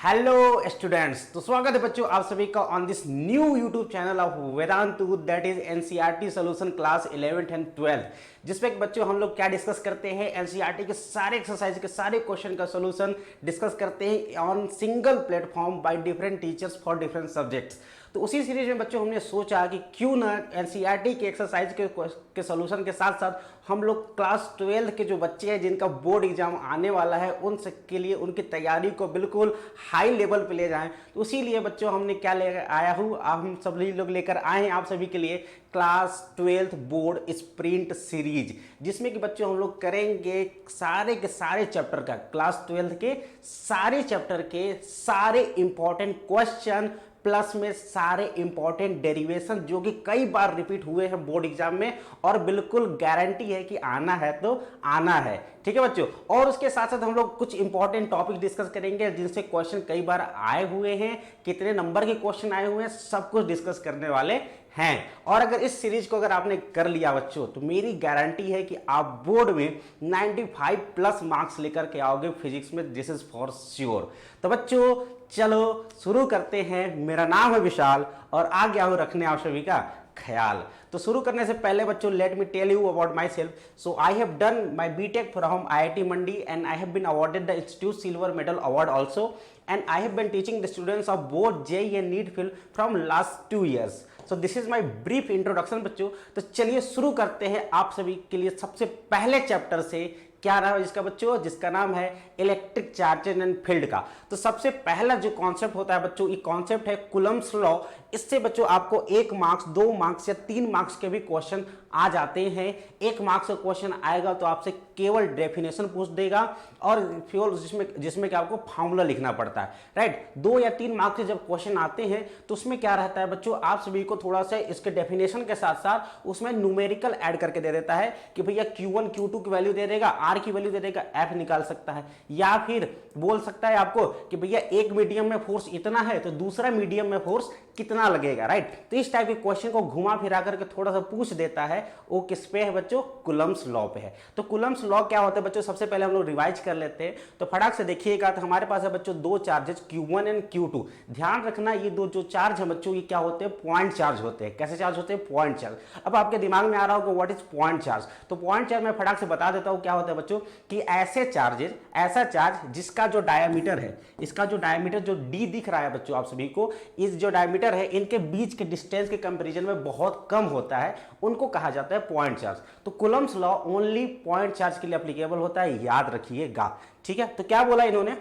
Hello students, तो स्वागत है बच्चों आप सभी का on this new YouTube channel of Vedantu, that is NCERT solution class 11th and 12th, जिसमें बच्चों हम लोग क्या डिस्कस करते हैं, एनसीईआरटी के सारे एक्सरसाइज के सारे क्वेश्चन का सॉल्यूशन डिस्कस करते हैं on single platform by different teachers for different subjects. तो उसी सीरीज में बच्चों हमने सोचा कि क्यों ना एनसीईआरटी के एक्सरसाइज के सॉल्यूशन के साथ साथ हम लोग क्लास 12 के जो बच्चे हैं जिनका बोर्ड एग्जाम आने वाला है उन सबके लिए उनकी तैयारी को बिल्कुल हाई लेवल पे ले जाएं। तो उसीलिए बच्चों हमने क्या लेकर आया हूँ, हम सभी लोग लेकर आए हैं आप सभी के लिए क्लास 12 बोर्ड स्प्रिंट सीरीज, जिसमें कि बच्चों हम लोग करेंगे सारे के सारे चैप्टर का, क्लास 12 के सारे चैप्टर के सारे इंपॉर्टेंट क्वेश्चन प्लस में सारे इंपॉर्टेंट डेरिवेशन जो कि कई बार रिपीट हुए हैं बोर्ड एग्जाम में और बिल्कुल गारंटी है कि आना है तो आना है। ठीक है बच्चों, और उसके साथ साथ हम लोग कुछ इंपॉर्टेंट टॉपिक डिस्कस करेंगे जिनसे क्वेश्चन कई बार आए हुए हैं, कितने नंबर के क्वेश्चन आए हुए हैं, सब कुछ डिस्कस करने वाले हैं। और अगर इस सीरीज को अगर आपने कर लिया बच्चों तो मेरी गारंटी है कि आप बोर्ड में 95 प्लस मार्क्स लेकर के आओगे फिजिक्स में, दिस इज फॉर श्योर। तो बच्चों चलो शुरू करते हैं। मेरा नाम है विशाल और आ गया हूं रखने आप सभी का ख्याल। तो शुरू करने से पहले बच्चों let me tell you about myself. So I have done my BTech from IIT Mandi and I have been awarded the institute silver medal award also, and I have been teaching the students of both JEE and NEET field from last 2 years. So this is my brief introduction बच्चों। तो चलिए शुरू करते हैं आप सभी के लिए सबसे पहले चैप्टर से। क्या नाम है जिसका बच्चों? जिसका नाम है इलेक्ट्रिक चार्जेस एंड फील्ड का। तो सबसे पहला जो कॉन्सेप्ट होता है बच्चों, ये कॉन्सेप्ट है कुलम्स लॉ। इससे बच्चों आपको 1 मार्क्स 2 मार्क्स या 3 मार्क्स के भी क्वेश्चन आ जाते हैं। 1 मार्क्स का क्वेश्चन आएगा तो आपसे केवल डेफिनेशन पूछ देगा और फ्यूल जिसमें कि आपको फॉर्मूला लिखना पड़ता है, राइट। 2 या 3 मार्क्स के जब क्वेश्चन आते हैं तो उसमें क्या रहता है बच्चों, आप सभी को थोड़ा सा इसके डेफिनेशन के साथ साथ उसमें न्यूमेरिकल ऐड करके दे देता है कि भैया Q1 Q2 की वैल्यू दे देगा, R की वैल्यू दे देगा, F निकाल सकता है, या फिर बोल सकता है आपको कि भैया एक मीडियम में फोर्स इतना है तो दूसरा मीडियम में फोर्स कितना लगेगा, राइट। तो इस टाइप के क्वेश्चन को घुमा फिरा करके थोड़ा सा पूछ देता है। वो किस पे है बच्चों? कुलम्स लॉ पे है। तो कुलम्स लॉ क्या होता है बच्चों, सबसे पहले हम लोग रिवाइज कर लेते हैं। तो फटाक से देखिएगा, तो हमारे पास है बच्चों 2 चार्जेस Q1 एंड Q2। ध्यान रखना ये 2 जो चार्ज है बच्चों, ये क्या होते हैं? पॉइंट चार्ज होते हैं। कैसे चार्ज होते हैं? Point charge. अब आपके दिमाग में आ रहा होगा व्हाट इज पॉइंट चार्ज। तो पॉइंट चार्ज मैं फटाक से बता देता हूं क्या होता है बच्चों, कि ऐसे चार्जेस, ऐसा चार्ज जिसका जो डायमीटर है, इसका जो डायमीटर जो D दिख रहा है बच्चों आप सभी को, इस जो डायमीटर है इनके बीच के डिस्टेंस के कंपैरिजन में बहुत कम होता है, उनको कहा जाता है पॉइंट चार्ज। तो Coulomb's law only point charge के लिए एप्लीकेबल होता है, याद रखिएगा। ठीक है, तो क्या बोला इन्होंने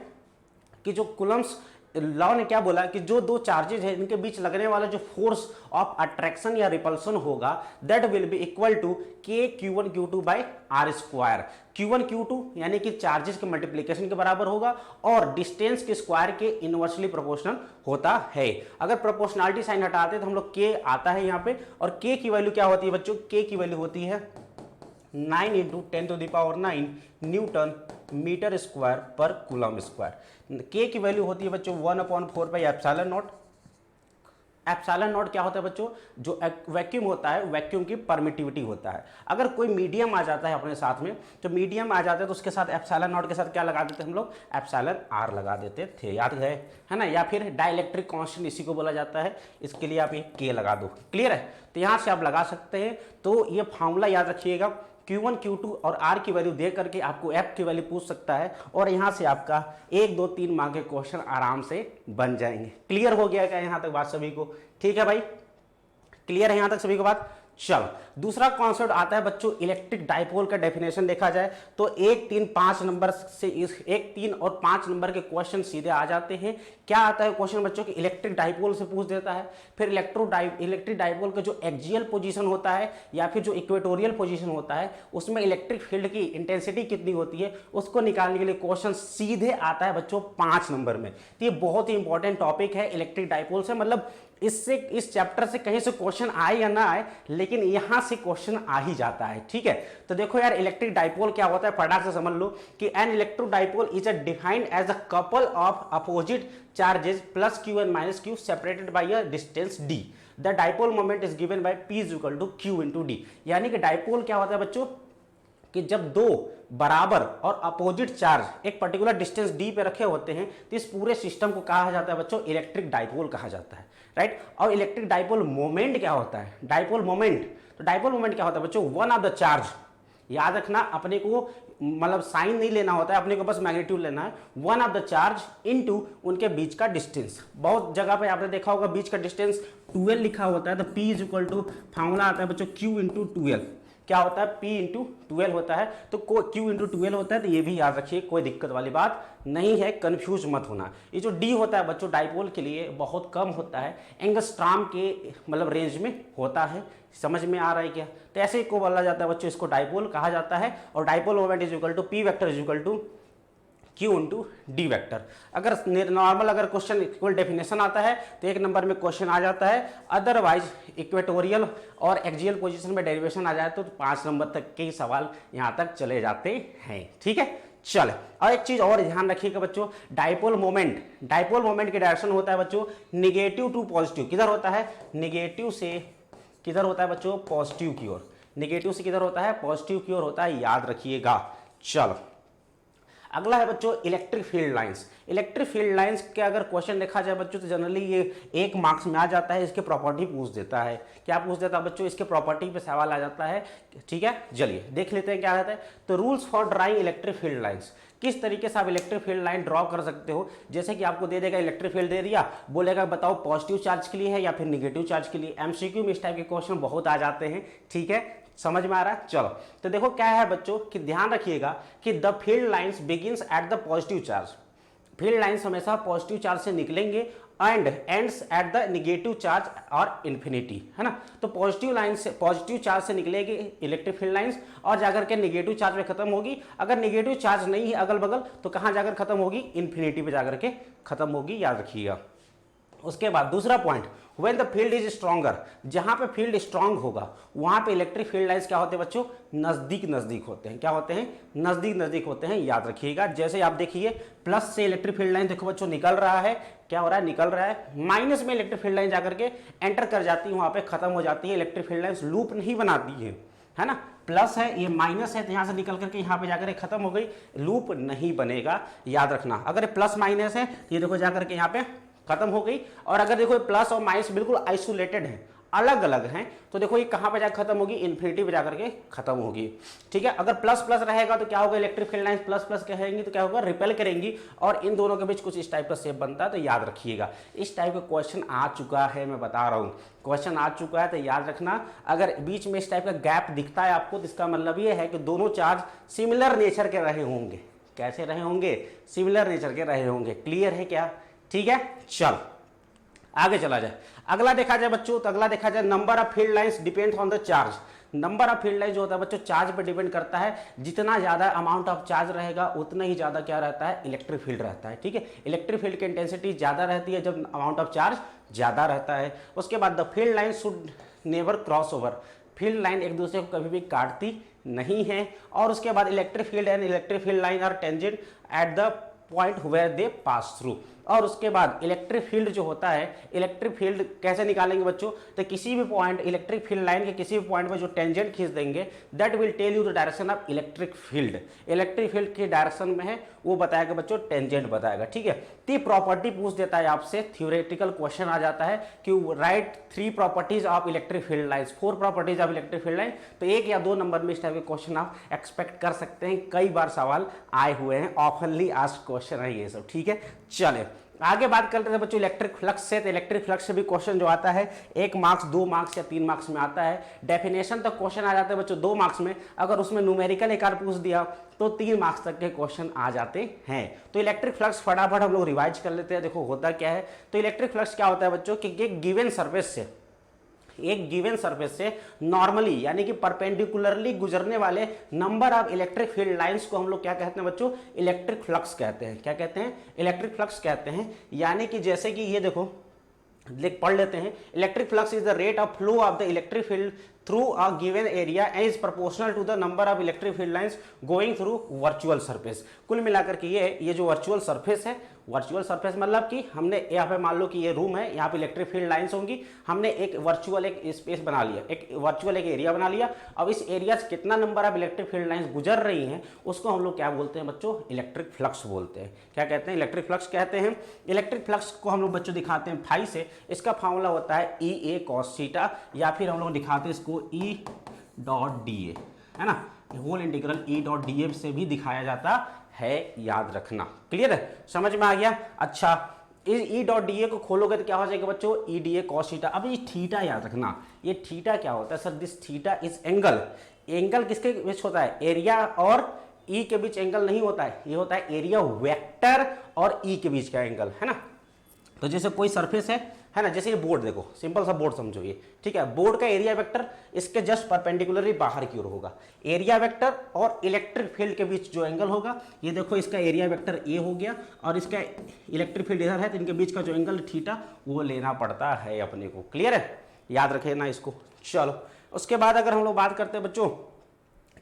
कि जो कुलम्स लॉ ने क्या बोला कि जो 2 चार्जेज है इनके बीच लगने वाला जो फोर्स ऑफ अट्रैक्शन या रिपल्सन होगा that will be equal to K Q1 Q2 by R square. Q1 Q2 यानी कि चार्जेस के मल्टीप्लीकेशन के बराबर होगा और डिस्टेंस के स्क्वायर के इनवर्सली प्रोपोर्शनल होता है। अगर प्रोपोर्शनलिटी साइन हटाते तो हम लोग K आता है यहाँ पे, और K की वैल्यू क्या होती है बच्चों? K की वैल्यू होती है 9 × 10⁹ न्यूटन मीटर स्क्वायर पर कूलम स्क्वायर। K की वैल्यू होती है बच्चों 1/4πε0। एप्सिलॉन नॉट क्या होता है बच्चों? जो वैक्यूम होता है, वैक्यूम की परमिटिविटी होता है। अगर कोई मीडियम आ जाता है अपने साथ में, तो मीडियम आ जाता है तो उसके साथ एप्सिलॉन नॉट के साथ क्या लगा देते हैं हम लोग? एप्सिलॉन R लगा देते थे, याद है ना। या फिर डाइलेक्ट्रिक कांस्टेंट इसी को बोला जाता है, इसके लिए आप ये K लगा दो। क्लियर है? तो यहां से आप लगा सकते हैं। तो ये फॉर्मूला याद रखिएगा, Q1 Q2 और R की वैल्यू दे करके आपको F की वैल्यू पूछ सकता है और यहां से आपका 1 2 3 मार्क के क्वेश्चन आराम से बन जाएंगे। क्लियर हो गया क्या यहां तक बात सभी को? ठीक है भाई, क्लियर है यहां तक सभी को बात? चलो, दूसरा कॉन्सेप्ट आता है बच्चों इलेक्ट्रिक डाइपोल का डेफिनेशन देखा जाए तो 1 3 5 नंबर से 1 3 और 5 नंबर के क्वेश्चन सीधे आ जाते हैं। क्या आता है क्वेश्चन बच्चों की? इलेक्ट्रिक डाइपोल से पूछ देता है। फिर इलेक्ट्रिक डाइपोल का जो एक्सियल पोजीशन होता है या फिर जो इक्वेटोरियल पोजीशन होता है, उसमें इलेक्ट्रिक फील्ड की इंटेंसिटी कितनी होती है, उसको निकालने के लिए क्वेश्चन सीधे आता है बच्चों 5 नंबर में। तो ये बहुत ही इंपॉर्टेंट टॉपिक है इलेक्ट्रिक डाइपोल से, मतलब इससे इस चैप्टर से कहीं से क्वेश्चन आए या ना आए, लेकिन यहां से क्वेश्चन आ ही जाता है। ठीक है, तो देखो यार इलेक्ट्रिक डाइपोल क्या होता है, फटाक से समझ लो कि an electro dipole is a defined as a couple of opposite charges plus Q and minus Q separated by a distance D। The dipole moment is given by P is equal to Q into D। यानी कि dipole क्या होता है बच्चों? कि जब दो बराबर और अपोजिट चार्ज एक पर्टिकुलर डिस्टेंस d पे रखे होते हैं तो इस पूरे सिस्टम को कहा जाता है बच्चों इलेक्ट्रिक डाइपोल कहा जाता है, राइट। और इलेक्ट्रिक डाइपोल मोमेंट क्या होता है, डाइपोल मोमेंट, तो डाइपोल मोमेंट क्या होता है बच्चों, वन ऑफ द चार्ज, याद रखना अपने को मतलब साइन नहीं लेना होता है, अपने को बस मैग्नीट्यूड लेना है, one of the charge into उनके बीच का डिस्टेंस। बहुत जगह पे आपने देखा होगा बीच का डिस्टेंस 12 लिखा होता है, तो P is equal to formula आता है बच्चों Q इंटू 12, क्या होता है P इंटू 12 होता है, तो Q इंटू 12 होता है, तो ये भी याद रखिए, कोई दिक्कत वाली बात नहीं है, कंफ्यूज मत होना। ये जो D होता है बच्चों डाइपोल के लिए बहुत कम होता है, एंगस्ट्रॉम के मतलब रेंज में होता है, समझ में आ रहा है क्या। तो ऐसे ही को बोला जाता है बच्चों, इसको डाइपोल कहा जाता है। और dipole moment is equal to P vector is equal to Q into D vector. अगर नॉर्मल अगर क्वेश्चन इक्वल डेफिनेशन आता है तो 1 नंबर में क्वेश्चन आ जाता है, अदरवाइज इक्वेटोरियल और एक्सियल पोजीशन में डेरिवेशन आ जाए तो 5 नंबर तक के ही सवाल यहाँ तक चले जाते हैं, ठीक है। चल, और एक चीज और ध्यान रखिएगा बच्चों, डाइपोल मोमेंट की डायरेक्शन होता है बच्चों निगेटिव टू पॉजिटिव। किधर होता है, निगेटिव से किधर होता है बच्चों, पॉजिटिव की ओर। निगेटिव से किधर होता है, पॉजिटिव की ओर होता है, याद रखिएगा। चलो अगला है बच्चों electric field lines. Electric field lines के अगर क्वेश्चन देखा जाए बच्चों तो जनरली ये 1 मार्क्स में आ जाता है, इसके प्रॉपर्टी पूछ देता है। क्या पूछ देता है बच्चों, इसके प्रॉपर्टी पे सवाल आ जाता है, ठीक है। चलिए देख लेते हैं क्या रहता है। तो rules for drawing electric field lines, किस तरीके से आप इलेक्ट्रिक फील्ड लाइन ड्रॉ कर सकते हो। जैसे कि आपको दे देगा इलेक्ट्रिक फील्ड दे दिया, बोलेगा बताओ पॉजिटिव चार्ज के लिए है या फिर निगेटिव चार्ज के लिए। एमसीक्यू में इस टाइप के क्वेश्चन बहुत आ जाते हैं, ठीक है, समझ में आ रहा है। चलो तो देखो क्या है बच्चों कि ध्यान रखिएगा कि the field lines begins at the positive charge, field lines हमेशा पॉजिटिव चार्ज से निकलेंगे and ends at the negative charge और इन्फिनिटी, है ना। तो पॉजिटिव लाइन से, पॉजिटिव चार्ज से निकलेगी इलेक्ट्रिक फील्ड लाइंस और जाकर के नेगेटिव चार्ज में खत्म होगी। अगर नेगेटिव चार्ज नहीं है अगल बगल तो कहां जाकर खत्म होगी, इन्फिनिटी पे जाकर के खत्म होगी, याद रखिएगा। उसके बाद दूसरा point, when the field is stronger, जहां पे फील्ड स्ट्रांग होगा वहां पे इलेक्ट्रिक फील्ड लाइंस क्या होते हैं बच्चों, नजदीक नजदीक होते हैं। क्या होते हैं, नजदीक नजदीक होते हैं, याद रखिएगा। जैसे आप देखिए प्लस से इलेक्ट्रिक फील्ड लाइन देखो बच्चों निकल रहा है, क्या हो रहा है, निकल रहा है। माइनस में इलेक्ट्रिक फील्ड लाइन जाकर के एंटर कर जाती है, वहां पे खत्म हो जाती है। इलेक्ट्रिक फील्ड लाइन्स लूप नहीं बनाती है ना। प्लस है, ये माइनस है, तो यहां से निकल करके यहाँ पे जाकर खत्म हो गई, लूप नहीं बनेगा, याद रखना। अगर प्लस माइनस है तो ये देखो जाकर के यहाँ पे खत्म हो गई। और अगर देखो प्लस और माइनस बिल्कुल आइसोलेटेड हैं, अलग अलग हैं, तो देखो ये कहां पे जाकर खत्म होगी, इन्फिनिटी पे जाकर के खत्म होगी, ठीक है। अगर प्लस प्लस रहेगा तो क्या होगा, electric field lines plus plus कहेंगी तो क्या होगा, रिपेल करेंगी और इन दोनों के बीच कुछ इस टाइप का शेप बनता है। तो याद रखिएगा इस टाइप का क्वेश्चन आ चुका है, मैं बता रहा हूँ क्वेश्चन आ चुका है, तो याद रखना। अगर बीच में इस टाइप का गैप दिखता है आपको तो इसका मतलब ये है कि दोनों चार्ज सिमिलर नेचर के रहे होंगे। कैसे रहे होंगे, सिमिलर नेचर के रहे होंगे। क्लियर है क्या, ठीक है। चल आगे चला जाए। अगला देखा जाए बच्चों, तो अगला देखा जाए number of field lines depends on the charge. Number of field line जो होता है बच्चों चार्ज पर डिपेंड करता है। जितना ज्यादा अमाउंट ऑफ चार्ज रहेगा उतना ही ज्यादा क्या रहता है, इलेक्ट्रिक फील्ड रहता है, ठीक है। इलेक्ट्रिक फील्ड की इंटेंसिटी ज्यादा रहती है जब अमाउंट ऑफ चार्ज ज्यादा रहता है। उसके बाद the field line should never cross over, field line एक दूसरे को कभी भी काटती नहीं है। और उसके बाद electric field and electric field line are tangent at the point where they pass through. और उसके बाद इलेक्ट्रिक फील्ड जो होता है, इलेक्ट्रिक फील्ड कैसे निकालेंगे बच्चों, तो किसी भी पॉइंट इलेक्ट्रिक फील्ड लाइन के किसी भी पॉइंट पर जो टेंजेंट खींच देंगे that will tell you the direction of electric field. Electric field की डायरेक्शन में है वो बताएगा बच्चों, टेंजेंट बताएगा, ठीक है। तो प्रॉपर्टी पूछ देता है आपसे, थ्योरेटिकल क्वेश्चन आ जाता है कि right 3 properties of electric field lines, 4 properties of electric field line. तो 1 या 2 नंबर में इस टाइप के क्वेश्चन आप एक्सपेक्ट कर सकते हैं। कई बार सवाल आए हुए हैं, ऑफनली आस्क्ड क्वेश्चन है ये सब, ठीक है। चले आगे बात करते हैं बच्चों इलेक्ट्रिक फ्लक्स से। तो इलेक्ट्रिक फ्लक्स से भी क्वेश्चन जो आता है 1 मार्क्स, 2 मार्क्स या 3 मार्क्स में आता है। डेफिनेशन तक क्वेश्चन आ जाते हैं बच्चों 2 मार्क्स में। अगर उसमें न्यूमेरिकल एक बार पूछ दिया तो 3 मार्क्स तक के क्वेश्चन आ जाते हैं। तो इलेक्ट्रिक फ्लक्स फटाफट हम लोग रिवाइज कर लेते हैं। देखो होता क्या है, तो इलेक्ट्रिक फ्लक्स क्या होता है बच्चों कि एक गिवन सरफेस से, एक गिवन सरफेस से नॉर्मली यानी कि परपेंडिकुलरली गुजरने वाले number of electric field lines को हम लोग क्या कहते हैं बच्चों, इलेक्ट्रिक फ्लक्स कहते हैं। क्या कहते हैं, इलेक्ट्रिक फ्लक्स कहते हैं। यानी कि जैसे कि ये देखो पढ़ लेते हैं, electric flux is the rate of flow of the electric field through a given area and is proportional to the number of electric field lines going through virtual surface. कुल मिलाकर के ये जो वर्चुअल सरफेस है, virtual surface मतलब कि हमने यहाँ पे मान लो कि ये रूम है, यहाँ पे इलेक्ट्रिक फील्ड लाइंस होंगी, हमने एक वर्चुअल एक स्पेस बना लिया, एक वर्चुअल एक एरिया बना लिया। अब इस एरिया से कितना number of electric field lines गुजर रही हैं उसको हम लोग क्या बोलते हैं बच्चों, इलेक्ट्रिक फ्लक्स बोलते हैं। क्या कहते हैं, इलेक्ट्रिक फ्लक्स कहते हैं। इलेक्ट्रिक फ्लक्स को हम लोग बच्चों दिखाते हैं फाई से, इसका फॉर्मूला होता है ई ए कॉस थीटा, या फिर हम लोग दिखाते हैं इसको ई डॉट डी ए, है ना, whole integral E dot D A से भी दिखाया जाता है, याद रखना। क्लियर है, समझ में आ गया। अच्छा, इस ई डॉट डी ए को खोलोगे तो क्या हो जाएगा बच्चों, E D A cos theta. अब ये थीटा याद रखना, ये थीटा क्या होता है sir, this theta is angle. Angle किसके बीच होता है, एरिया और ई के बीच एंगल नहीं होता है, ये होता है एरिया वेक्टर और ई के बीच का एंगल, है ना। तो जैसे कोई सरफेस है ना, जैसे ये बोर्ड देखो, सिंपल सा बोर्ड समझो ये, ठीक है। बोर्ड का एरिया वेक्टर इसके जस्ट परपेंडिकुलरली बाहर की ओर होगा। एरिया वेक्टर और इलेक्ट्रिक फील्ड के बीच जो एंगल होगा, ये देखो इसका एरिया वेक्टर ए हो गया और इसका इलेक्ट्रिक फील्ड इधर है, तो इनके बीच का जो एंगल थीटा वो लेना पड़ता है अपने को। क्लियर है, याद रखे ना इसको। चलो, उसके बाद अगर हम लोग बात करते हैं बच्चों,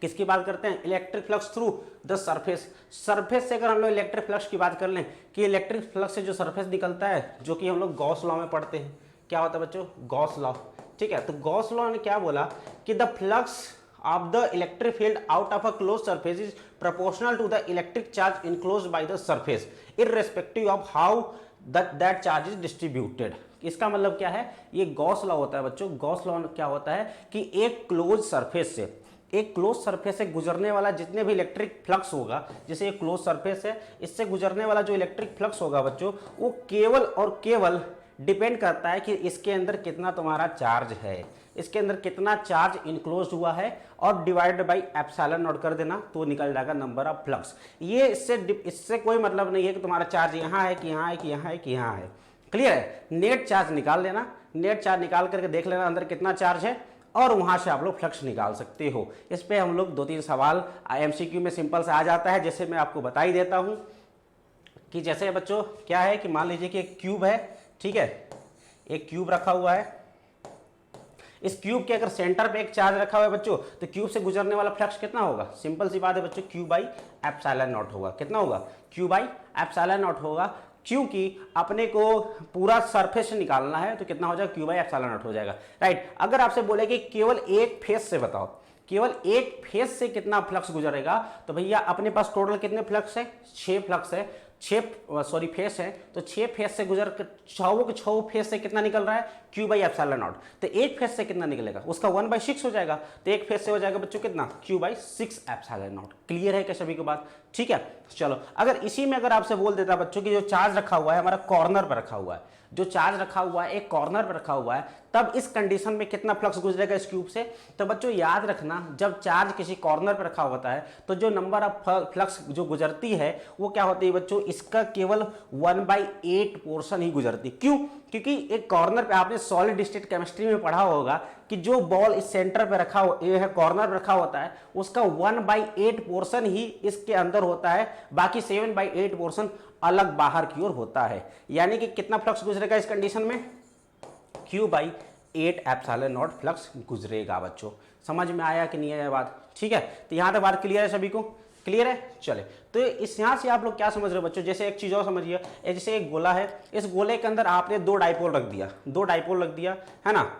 किसकी बात करते हैं, electric flux through the surface. Surface से अगर हम लोग इलेक्ट्रिक फ्लक्स की बात कर लें कि इलेक्ट्रिक फ्लक्स से जो सरफेस निकलता है, जो कि हम लोग गॉस लॉ में पढ़ते हैं, क्या होता है बच्चों, गॉस लॉ, ठीक है। तो गॉस लॉ ने क्या बोला कि the flux of the electric field out of a close surface is proportional to the electric charge enclosed by the surface irrespective of how that charge is distributed. इसका मतलब क्या है, ये गॉस लॉ होता है बच्चों। गॉस लॉ क्या होता है कि एक क्लोज सरफेस से, एक क्लोज सरफेस से गुजरने वाला जितने भी इलेक्ट्रिक फ्लक्स होगा, जैसे एक क्लोज सरफेस है, इससे गुजरने वाला जो इलेक्ट्रिक फ्लक्स होगा बच्चों, वो केवल और केवल डिपेंड करता है कि इसके अंदर कितना तुम्हारा चार्ज है, इसके अंदर कितना चार्ज इनक्लोज हुआ है, और डिवाइड बाई एप्सिलॉन नॉट कर देना तो निकल जाएगा नंबर ऑफ फ्लक्स। ये इससे कोई मतलब नहीं है कि तुम्हारा चार्ज यहाँ है कि यहाँ है कि यहाँ है कि यहाँ है। क्लियर है, नेट चार्ज निकाल लेना, नेट चार्ज निकाल करके देख लेना अंदर कितना चार्ज है, और वहां से आप लोग फ्लक्स निकाल सकते हो। इस पे हम लोग 2-3 सवाल एमसीक्यू में सिंपल से आ जाता है, जैसे मैं आपको बता ही देता हूं कि जैसे बच्चों क्या है कि मान लीजिए कि एक क्यूब है, ठीक है, एक क्यूब रखा हुआ है। इस क्यूब के अगर सेंटर पे एक चार्ज रखा हुआ है बच्चों, तो क्यूब से गुजरने वाला फ्लक्स कितना होगा, सिंपल सी बात है बच्चों, क्यू बाई एप्सिलॉन नॉट होगा। कितना होगा, क्यू बाई एप्सिलॉन नॉट होगा, क्योंकि अपने को पूरा सरफेस निकालना है, तो कितना हो जाएगा, क्यू बाई एप्सिलॉन नॉट हो जाएगा, राइट। अगर आपसे बोले कि केवल एक फेस से बताओ, केवल एक फेस से कितना फ्लक्स गुजरेगा, तो भैया अपने पास टोटल कितने फ्लक्स है, 6 फ्लक्स है, 6 फेस है, तो 6 फेस से गुजर कर 6 फेस से कितना निकल रहा है, क्यू बाई एप्सिलॉन नॉट। तो एक फेस से कितना निकलेगा, उसका 1/6 हो जाएगा, तो एक फेस से हो जाएगा बच्चों कितना, Q by 6 epsilon not. Clear है क्या सभी को बात, ठीक है। चलो, अगर इसी में अगर आपसे बोल देता बच्चों की जो चार्ज रखा हुआ है हमारा कॉर्नर पर रखा हुआ है, जो चार्ज रखा हुआ है एक कॉर्नर पर रखा हुआ है, तब इस कंडीशन में कितना फ्लक्स गुजरेगा इस क्यूब से। तो बच्चों याद रखना, जब चार्ज किसी कॉर्नर पर रखा होता है तो जो नंबर ऑफ फ्लक्स जो गुजरती है वो क्या होती है बच्चों, इसका केवल 1/8 पोर्शन ही गुजरती। क्यों, क्योंकि एक कॉर्नर पे आपने सॉलिड स्टेट केमिस्ट्री में पढ़ा होगा कि जो बॉल इस सेंटर पे रखा है, कॉर्नर पे रखा होता है, उसका 1/8 पोर्शन ही इसके अंदर होता है, बाकी 7/8 पोर्शन अलग बाहर की ओर होता है। यानी कि कितना फ्लक्स गुजरेगा इस कंडीशन में, Q by 8 epsilon not flux गुजरेगा बच्चों। समझ में आया कि नहीं आया बात, ठीक है। तो यहां तक बात क्लियर है सभी को, क्लियर है। चले, तो इस यहां से आप लोग क्या समझ रहे हो बच्चों, जैसे एक चीज और समझिए, जैसे एक गोला है, इस गोले के अंदर आपने 2 डाइपोल रख दिया, 2 डाइपोल रख दिया, है ना।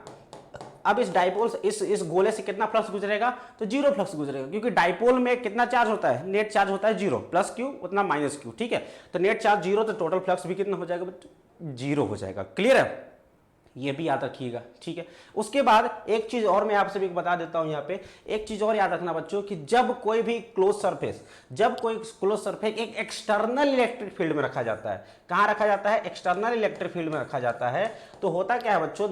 अब इस डाइपोल इस गोले से कितना फ्लक्स गुजरेगा, तो 0 फ्लक्स गुजरेगा, क्योंकि डाइपोल में कितना चार्ज होता है, नेट चार्ज होता है 0, प्लस क्यू उतना माइनस क्यू, ठीक है। तो नेट चार्ज 0, तो टोटल फ्लक्स भी कितना हो जाएगा बच्चों, 0 हो जाएगा। क्लियर है, ये भी याद रखिएगा, ठीक है। उसके बाद एक चीज और मैं आप सभी को बता देता हूं, यहाँ पे एक चीज और याद रखना बच्चों कि जब कोई भी क्लोज सरफेस एक एक्सटर्नल इलेक्ट्रिक फील्ड में रखा जाता है, कहां रखा जाता है, एक्सटर्नल इलेक्ट्रिक फील्ड में रखा जाता है, तो होता क्या है बच्चों,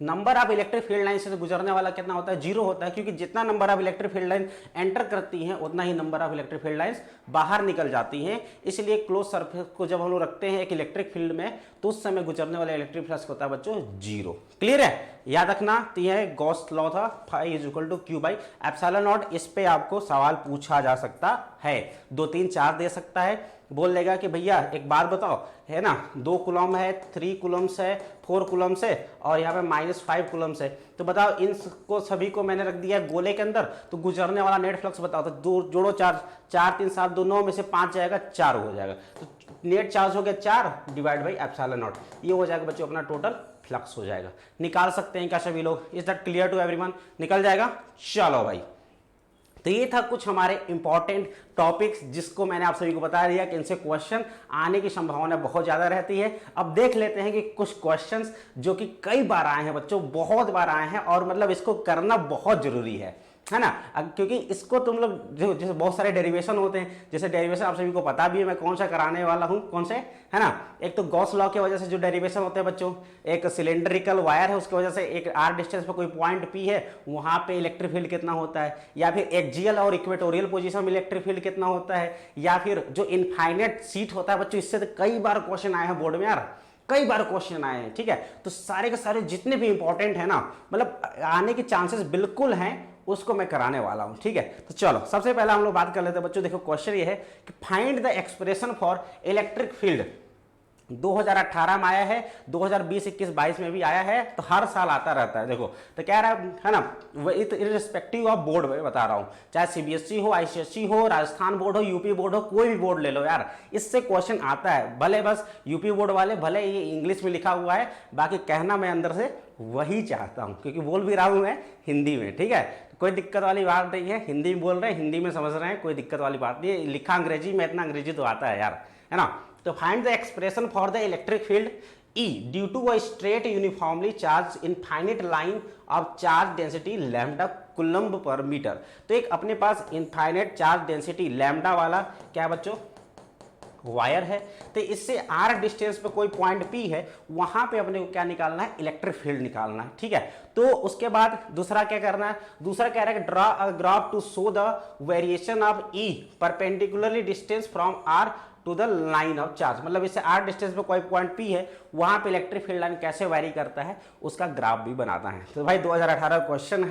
number of electric field line से गुजरने वाला कितना होता है, 0 होता है, क्योंकि जितना number of electric field line enter करती हैं उतना ही number of electric field lines बाहर निकल जाती हैं। इसलिए क्लोज सरफेस को जब हम लोग रखते हैं एक इलेक्ट्रिक फील्ड में, तो उस समय गुजरने वाला इलेक्ट्रिक फ्लक्स होता है बच्चों 0। क्लियर है, याद रखना। तो यह गॉस लॉ था, phi is equal to Q by epsilon nought. इस पे आपको सवाल पूछा जा सकता है, 2, 3, 4 दे सकता है, बोल लेगा कि भैया एक बात बताओ, है ना, 2 कूलम है, 3 कूलम्स है, 4 कूलम्स है, और यहाँ पे -5 कूलम्स है। तो बताओ इनको सभी को मैंने रख दिया गोले के अंदर, तो गुजरने वाला नेट फ्लक्स बताओ। तो दो जोड़ो, 4 4 3 7 2 9 में से 5 जाएगा, 4 हो जाएगा। तो नेट चार्ज हो गया 4 डिवाइड बाई एप्सिलॉन नॉट, ये हो जाएगा बच्चों अपना टोटल फ्लक्स हो जाएगा। निकाल सकते हैं क्या सभी लोग? Is that clear to everyone? निकल जाएगा। चलो भाई, तो ये था कुछ हमारे इंपॉर्टेंट टॉपिक्स जिसको मैंने आप सभी को बता दिया कि इनसे क्वेश्चन आने की संभावना बहुत ज़्यादा रहती है। अब देख लेते हैं कि कुछ क्वेश्चंस जो कि कई बार आए हैं बच्चों, बहुत बार आए हैं, और मतलब इसको करना बहुत जरूरी है ना। क्योंकि इसको तुम लोग जो जैसे बहुत सारे डेरिवेशन होते हैं, जैसे डेरिवेशन आप सभी को पता भी है मैं कौन सा कराने वाला हूं, कौन से, है ना। एक तो गॉस लॉ की वजह से जो डेरिवेशन होते हैं बच्चों, एक सिलेंड्रिकल वायर है उसकी वजह से एक आर डिस्टेंस पे कोई पॉइंट पी है, वहां पे इलेक्ट्रिक फील्ड कितना होता है, या फिर एक्सियल और इक्वेटोरियल पोजीशन में इलेक्ट्रिक फील्ड कितना होता है, या फिर जो इनफाइनाइट सीट होता है बच्चों, इससे तो कई बार क्वेश्चन आए हैं बोर्ड में यार, कई बार क्वेश्चन आए हैं, ठीक है। तो सारे के सारे जितने भी इंपॉर्टेंट है ना, मतलब आने के चांसेस बिल्कुल हैं, उसको मैं कराने वाला हूं, ठीक है। तो चलो सबसे पहले हम लोग बात कर लेते हैं बच्चों। देखो क्वेश्चन ये है कि find the expression for electric field. 2018 में आया है, 2020, 21, 22 में भी आया है, तो हर साल आता रहता है। देखो तो कह रहा है ना, इररिस्पेक्टिव ऑफ बोर्ड में बता रहा हूं, चाहे सीबीएसई हो, आईसीएसई हो, राजस्थान बोर्ड हो, यूपी बोर्ड हो, कोई भी बोर्ड ले लो यार, इससे क्वेश्चन आता है। भले बस यूपी बोर्ड वाले, भले ये इंग्लिश में लिखा हुआ है, बाकी कहना मैं अंदर से वही चाहता हूं, क्योंकि बोल भी रहा हूं मैं हिंदी में, ठीक है। कोई दिक्कत वाली बात नहीं है, हिंदी में बोल रहे हैं, हिंदी में समझ रहे हैं, कोई दिक्कत वाली बात नहीं है। लिखा अंग्रेजी में, इतना अंग्रेजी तो आता है यार, है ना। तो find the expression for the electric field E due to a straight uniformly charge infinite line of charge density lambda coulomb per metre. तो एक अपने पास इनफाइनाइट चार्ज डेंसिटी लैम्डा वाला क्या है बच्चों, वायर है। तो इससे आर डिस्टेंस पे कोई पॉइंट पी है, वहां पे अपने को क्या निकालना है, इलेक्ट्रिक फील्ड निकालना है, ठीक है। तो उसके बाद दूसरा क्या करना है, दूसरा कह रहा है कि draw a graph to show the variation of E perpendicularly distance from R to the line of charge. मतलब इससे आर डिस्टेंस पे कोई पॉइंट पी है, वहां पे इलेक्ट्रिक फील्ड लाइन कैसे वेरी करता है, उसका ग्राफ भी बनाता है। तो भाई 2018 क्वेश्चन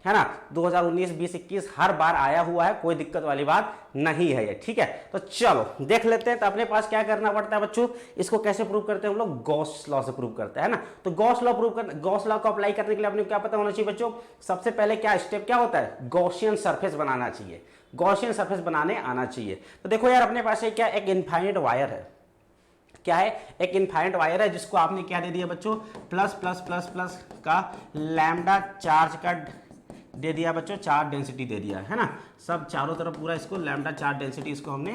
है ना, 2019, 20, 21 हर बार आया हुआ है, कोई दिक्कत वाली बात नहीं है ये, ठीक है। तो चलो देख लेते हैं। तो अपने पास क्या करना पड़ता है बच्चों, इसको कैसे प्रूव करते हैं हम लोग, गॉस लॉ से प्रूव करते हैं ना। तो गॉस लॉ प्रूव कर, गॉस लॉ को अप्लाई करने के लिए अपने क्या पता होना चाहिए बच्चों, सबसे पहले क्या स्टेप क्या होता है, गॉसियन सरफेस बनाना चाहिए, गॉसियन सरफेस बनाने आना चाहिए। तो देखो यार अपने पास क्या, एक इनफाइनाइट वायर है, क्या है, एक इनफाइनाइट वायर है, जिसको आपने क्या दे दिया बच्चों, प्लस प्लस प्लस प्लस का लैम्डा चार्ज का दे दिया बच्चों, चार्ज डेंसिटी दे दिया है ना, सब चारों तरफ पूरा इसको लैम्डा चार्ज डेंसिटी इसको हमने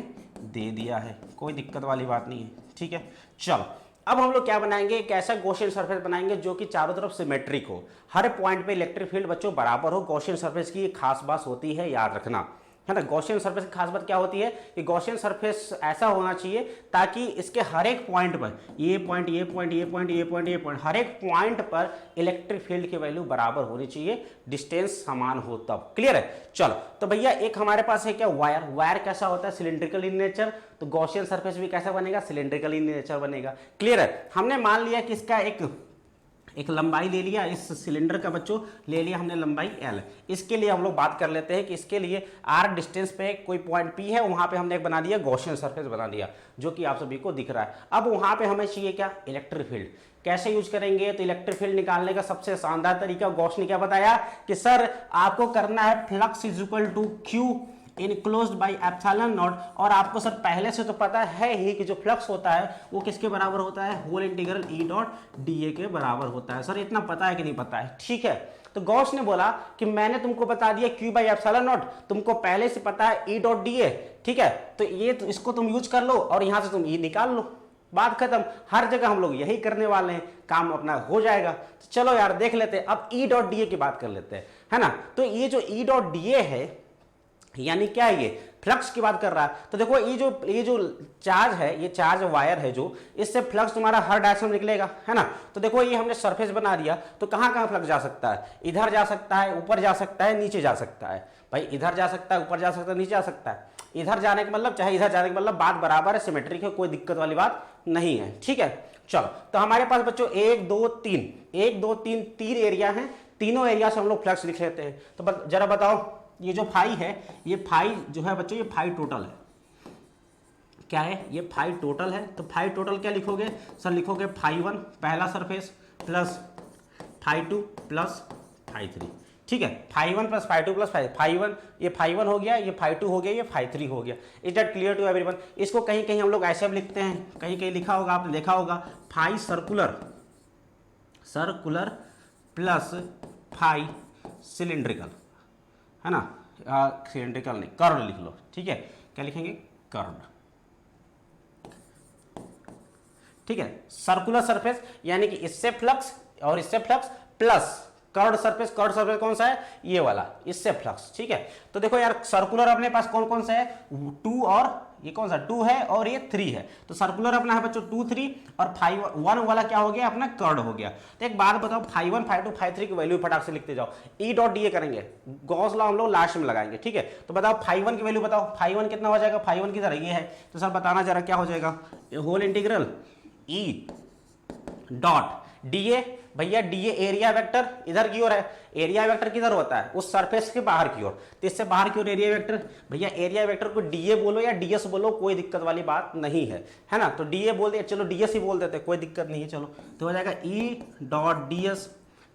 दे दिया है, कोई दिक्कत वाली बात नहीं है, ठीक है। चलो अब हम लोग क्या बनाएंगे, एक ऐसा गॉसियन सरफेस बनाएंगे जो कि चारों तरफ सिमेट्रिक हो, हर पॉइंट पे इलेक्ट्रिक फील्ड बच्चों बराबर हो। गॉसियन सरफेस की खास बात होती है, याद रखना, है ना। गॉसियन सरफेस की खास बात क्या होती है कि गॉसियन सरफेस ऐसा होना चाहिए ताकि इसके हर एक पॉइंट पर, ये पॉइंट, ये पॉइंट, ये पॉइंट, ये पॉइंट, ये पॉइंट, हर एक पॉइंट पर इलेक्ट्रिक फील्ड की वैल्यू बराबर होनी चाहिए, डिस्टेंस समान हो तब। क्लियर है। चलो तो भैया एक हमारे पास है क्या, वायर। वायर कैसा होता है, सिलिंड्रिकल इन नेचर, तो गॉसियन सरफेस भी कैसा बनेगा, सिलिंड्रिकल इन नेचर बनेगा। क्लियर है। हमने मान लिया कि इसका एक लंबाई ले लिया, इस सिलेंडर का बच्चों ले लिया हमने लंबाई L। इसके लिए हम लोग बात कर लेते हैं कि इसके लिए R डिस्टेंस पे कोई पॉइंट P है, वहां पे हमने एक बना दिया गॉसियन सरफेस बना दिया, जो कि आप सभी को दिख रहा है। अब वहां पे हमें चाहिए क्या, इलेक्ट्रिक फील्ड। कैसे यूज करेंगे, तो इलेक्ट्रिक फील्ड निकालने का सबसे शानदार तरीका गॉस ने क्या बताया कि सर आपको करना है flux is equal to Q enclosed by epsilon nought. और आपको सर पहले से तो पता है ही कि जो फ्लक्स होता है वो किसके बराबर होता है, whole integral E dot dA के बराबर होता है। सर इतना पता है कि नहीं पता है, ठीक है। तो गॉस ने बोला कि मैंने तुमको बता दिया Q बाई एप्सिलॉन नॉट, तुमको पहले से पता है E डॉट dA, ठीक है। तो ये तो इसको तुम यूज कर लो और यहां से तुम E निकाल लो, बात खत्म। हर जगह हम लोग यही करने वाले हैं, काम अपना हो जाएगा। तो चलो यार देख लेते हैं, अब E डॉट dA की बात कर लेते हैं, है ना। तो ये जो E डॉट dA है, यानी क्या है, ये फ्लक्स की बात कर रहा है। तो देखो ये जो चार्ज है, ये चार्ज वायर है जो, इससे फ्लक्स तुम्हारा हर डायरेक्शन में निकलेगा, है ना। तो देखो ये हमने सरफेस बना दिया, तो कहां कहां फ्लक्स जा सकता है, इधर जा सकता है, ऊपर जा सकता है, नीचे जा सकता है। भाई इधर जा सकता है, ऊपर जा सकता है, नीचे जा सकता है। इधर जाने का मतलब चाहे इधर जाने का मतलब बात बराबर है, सिमेट्रिक है, कोई दिक्कत वाली बात नहीं है, ठीक है। चलो तो हमारे पास बच्चों 1 2 3 1 2 3 तीन एरिया है, तीनों एरिया से हम लोग फ्लक्स लिख लेते हैं। तो जरा बताओ, ये जो फाई है, ये फाई जो है बच्चों, ये फाई टोटल है, क्या है, ये फाई टोटल है। तो फाई टोटल क्या लिखोगे, सर लिखोगे फाई 1 पहला surface plus five two plus five three, ठीक है, five one plus five two plus five one, ये फाइव वन हो गया, ये फाइव टू हो गया, ये फाइव थ्री हो गया। Is that clear to everyone? इसको कहीं कहीं हम लोग ऐसे भी लिखते हैं, कहीं कहीं लिखा होगा, आपने देखा होगा, five circular plus five cylindrical, है ना, सिलिंड्रिकल नहीं, कर्व लिख लो, ठीक है, क्या लिखेंगे, कर्व, ठीक है। सर्कुलर सरफेस यानी कि इससे फ्लक्स और इससे फ्लक्स प्लस कर्व्ड सरफेस कौन सा है, ये वाला, इससे फ्लक्स, ठीक है। तो देखो यार, सर्कुलर अपने पास कौन कौन सा है, 2 और ये कौन सा 2 है और ये 3 है, तो सर्कुलर अपना है बच्चों 2 3 और 5 1 वाला क्या हो गया अपना, कर्व्ड हो गया। तो एक बात बताओ, 5 1 5 2 5 3 की वैल्यू फटाक से लिखते जाओ, ई डॉट डी ए करेंगे, गॉस लॉ हम लोग लास्ट में लगाएंगे, ठीक है। तो बताओ 5 1 की वैल्यू बताओ, 5 1 कितना हो जाएगा, 5 1 की तरह ये है, तो सर बताना जरा क्या हो जाएगा, whole integral E dot DA, भैया डीए एरिया वेक्टर इधर की ओर है, एरिया वेक्टर किधर होता है, उस सरफेस के बाहर की ओर, तो इससे बाहर की ओर एरिया वेक्टर, भैया एरिया वेक्टर को डीए बोलो या डीएस बोलो, कोई दिक्कत वाली बात नहीं है ना, तो डीए बोल दिया, चलो डीएस ही बोल देते, कोई दिक्कत नहीं है, चलो तो हो जाएगा ई डॉट डीएस,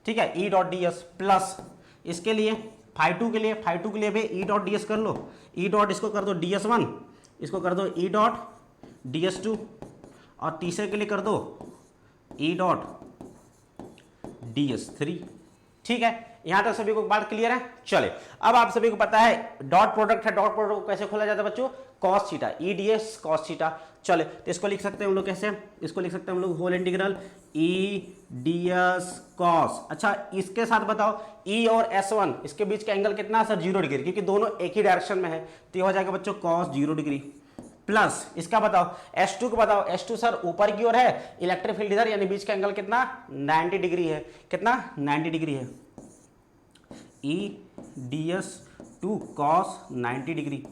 ठीक है, ई डॉट डीएस प्लस इसके लिए फाइव टू के लिए भी ई डॉट डीएस कर लो, ई डॉट इसको कर दो डीएस वन, इसको कर दो ई डॉट डीएस टू, और तीसरे के लिए कर दो ई डॉट ds3, ठीक है। यहां तक सभी को बात क्लियर है। चले, अब आप सभी को पता है डॉट प्रोडक्ट है, डॉट प्रोडक्ट को कैसे खोला जाता है बच्चों, cos थीटा, ई ds cos थीटा। चले, तो इसको लिख सकते हैं हम लोग कैसे, इसको लिख सकते हैं हम लोग होल इंटीग्रल ई ds cos, अच्छा इसके साथ बताओ ई और s1 इसके बीच का एंगल कितना है सर, 0 डिग्री, क्योंकि दोनों एक ही डायरेक्शन में है, तो ये हो जाएगा बच्चों cos 0 डिग्री, प्लस इसका बताओ S2 को बताओ, S2 सर ऊपर की ओर है, इलेक्ट्रिक फील्ड इधर, यानी बीच का एंगल कितना 90 डिग्री है, कितना 90 डिग्री है, E ds2 cos 90 डिग्री,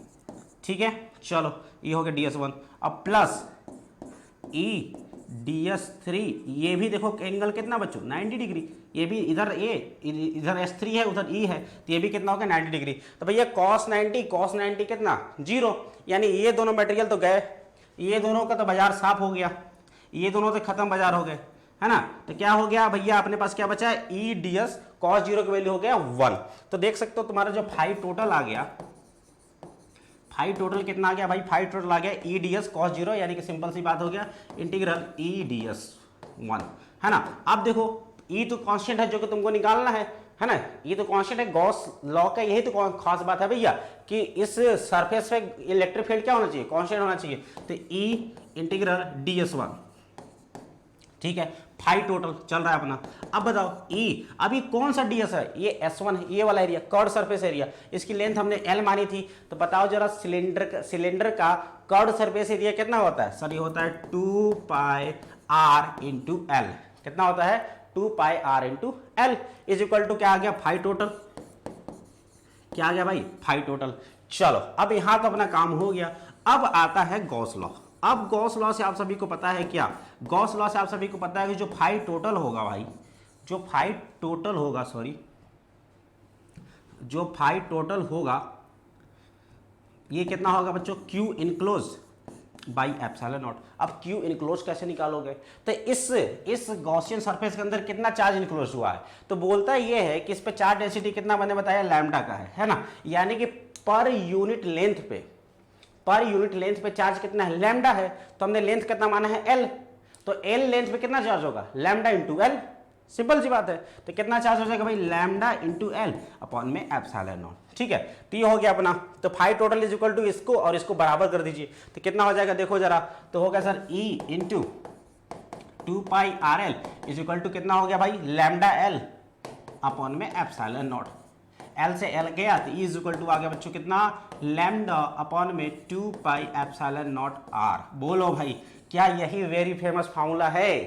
ठीक है। चलो ये हो गया ds1, अब प्लस E ds3, ये भी देखो एंगल कितना बच्चों 90 डिग्री, ये भी इधर इधर S3 है उधर E है, तो ये भी कितना हो गया 90 डिग्री, तो भैया cos 90 कितना 0, यानी ये दोनों मटेरियल तो गए, ये दोनों का तो बाजार साफ हो गया, ये दोनों तो खत्म बाजार हो गए, है ना, तो क्या हो गया भैया अपने पास क्या बचा है, ई ds cos 0 की वैल्यू हो गया 1, तो देख सकते हो तुम्हारा जो 5 टोटल आ गया, 5 टोटल कितना आ गया भाई, 5 टोटल आ गया ई ds cos 0, यानी कि सिंपल सी बात हो गया इंटीग्रल ई ds 1, है ना। अब देखो ई तो कांस्टेंट है जो कि तुमको निकालना है ना, ये तो कांस्टेंट है, गॉस लॉ का यही तो खास बात है भैया कि इस सरफेस पे इलेक्ट्रिक फील्ड क्या होना चाहिए, कांस्टेंट होना चाहिए, तो ई इंटीग्रल ds1, ठीक है, 5 टोटल चल रहा है अपना। अब बताओ ई, अभी कौन सा ds है, ये s1 है, ये वाला एरिया कर्व्ड सरफेस एरिया, इसकी लेंथ हमने l मानी थी, तो बताओ जरा सिलेंडर का कर्व्ड सरफेस एरिया कितना होता है सर, ये होता है 2 पाई r इंटू एल, कितना होता है 2 pi r into L, is equal to क्या आ गया 5 टोटल, क्या आ गया भाई 5 टोटल। चलो अब यहां तो अपना काम हो गया, अब आता है गॉस लॉ। अब गॉस लॉ से आप सभी को पता है क्या, गॉस लॉ से आप सभी को पता है कि जो 5 टोटल होगा भाई, जो 5 टोटल होगा, सॉरी जो 5 टोटल होगा ये कितना होगा बच्चों, Q enclose by epsilon not. अब Q इनक्लोज कैसे निकालोगे, तो इस गॉसियन सरफेस के अंदर कितना चार्ज इनक्लोज हुआ है, तो बोलता ये है कि इस पे चार्ज डेंसिटी कितना मैंने बताया लैम्डा का है ना, यानी कि पर यूनिट लेंथ पे चार्ज कितना है, लैम्डा है, तो हमने लेंथ कितना माना है L, तो L लेंथ पे कितना चार्ज होगा, लैम्डा इंटू L, सिंपल सी बात है, तो कितना चार्ज हो जाएगा भाई लैम्डा इंटू L अपॉन में एप्सिलॉन नॉट, ठीक है। तो ये हो गया अपना, तो 5 टोटल इज इक्वल टू इसको और इसको बराबर कर दीजिए, तो कितना हो जाएगा देखो जरा, तो होगा sir E into 2 pi RL is equal to कितना हो गया भाई लैम्डा L अपॉन में एप्सिलॉन नॉट, L से L गया तो E इज इक्वल टू आ गया बच्चों कितना लैम्डा अपॉन में 2 पाई एप्सिलॉन नॉट R। बोलो भाई क्या यही वेरी फेमस फार्मूला है,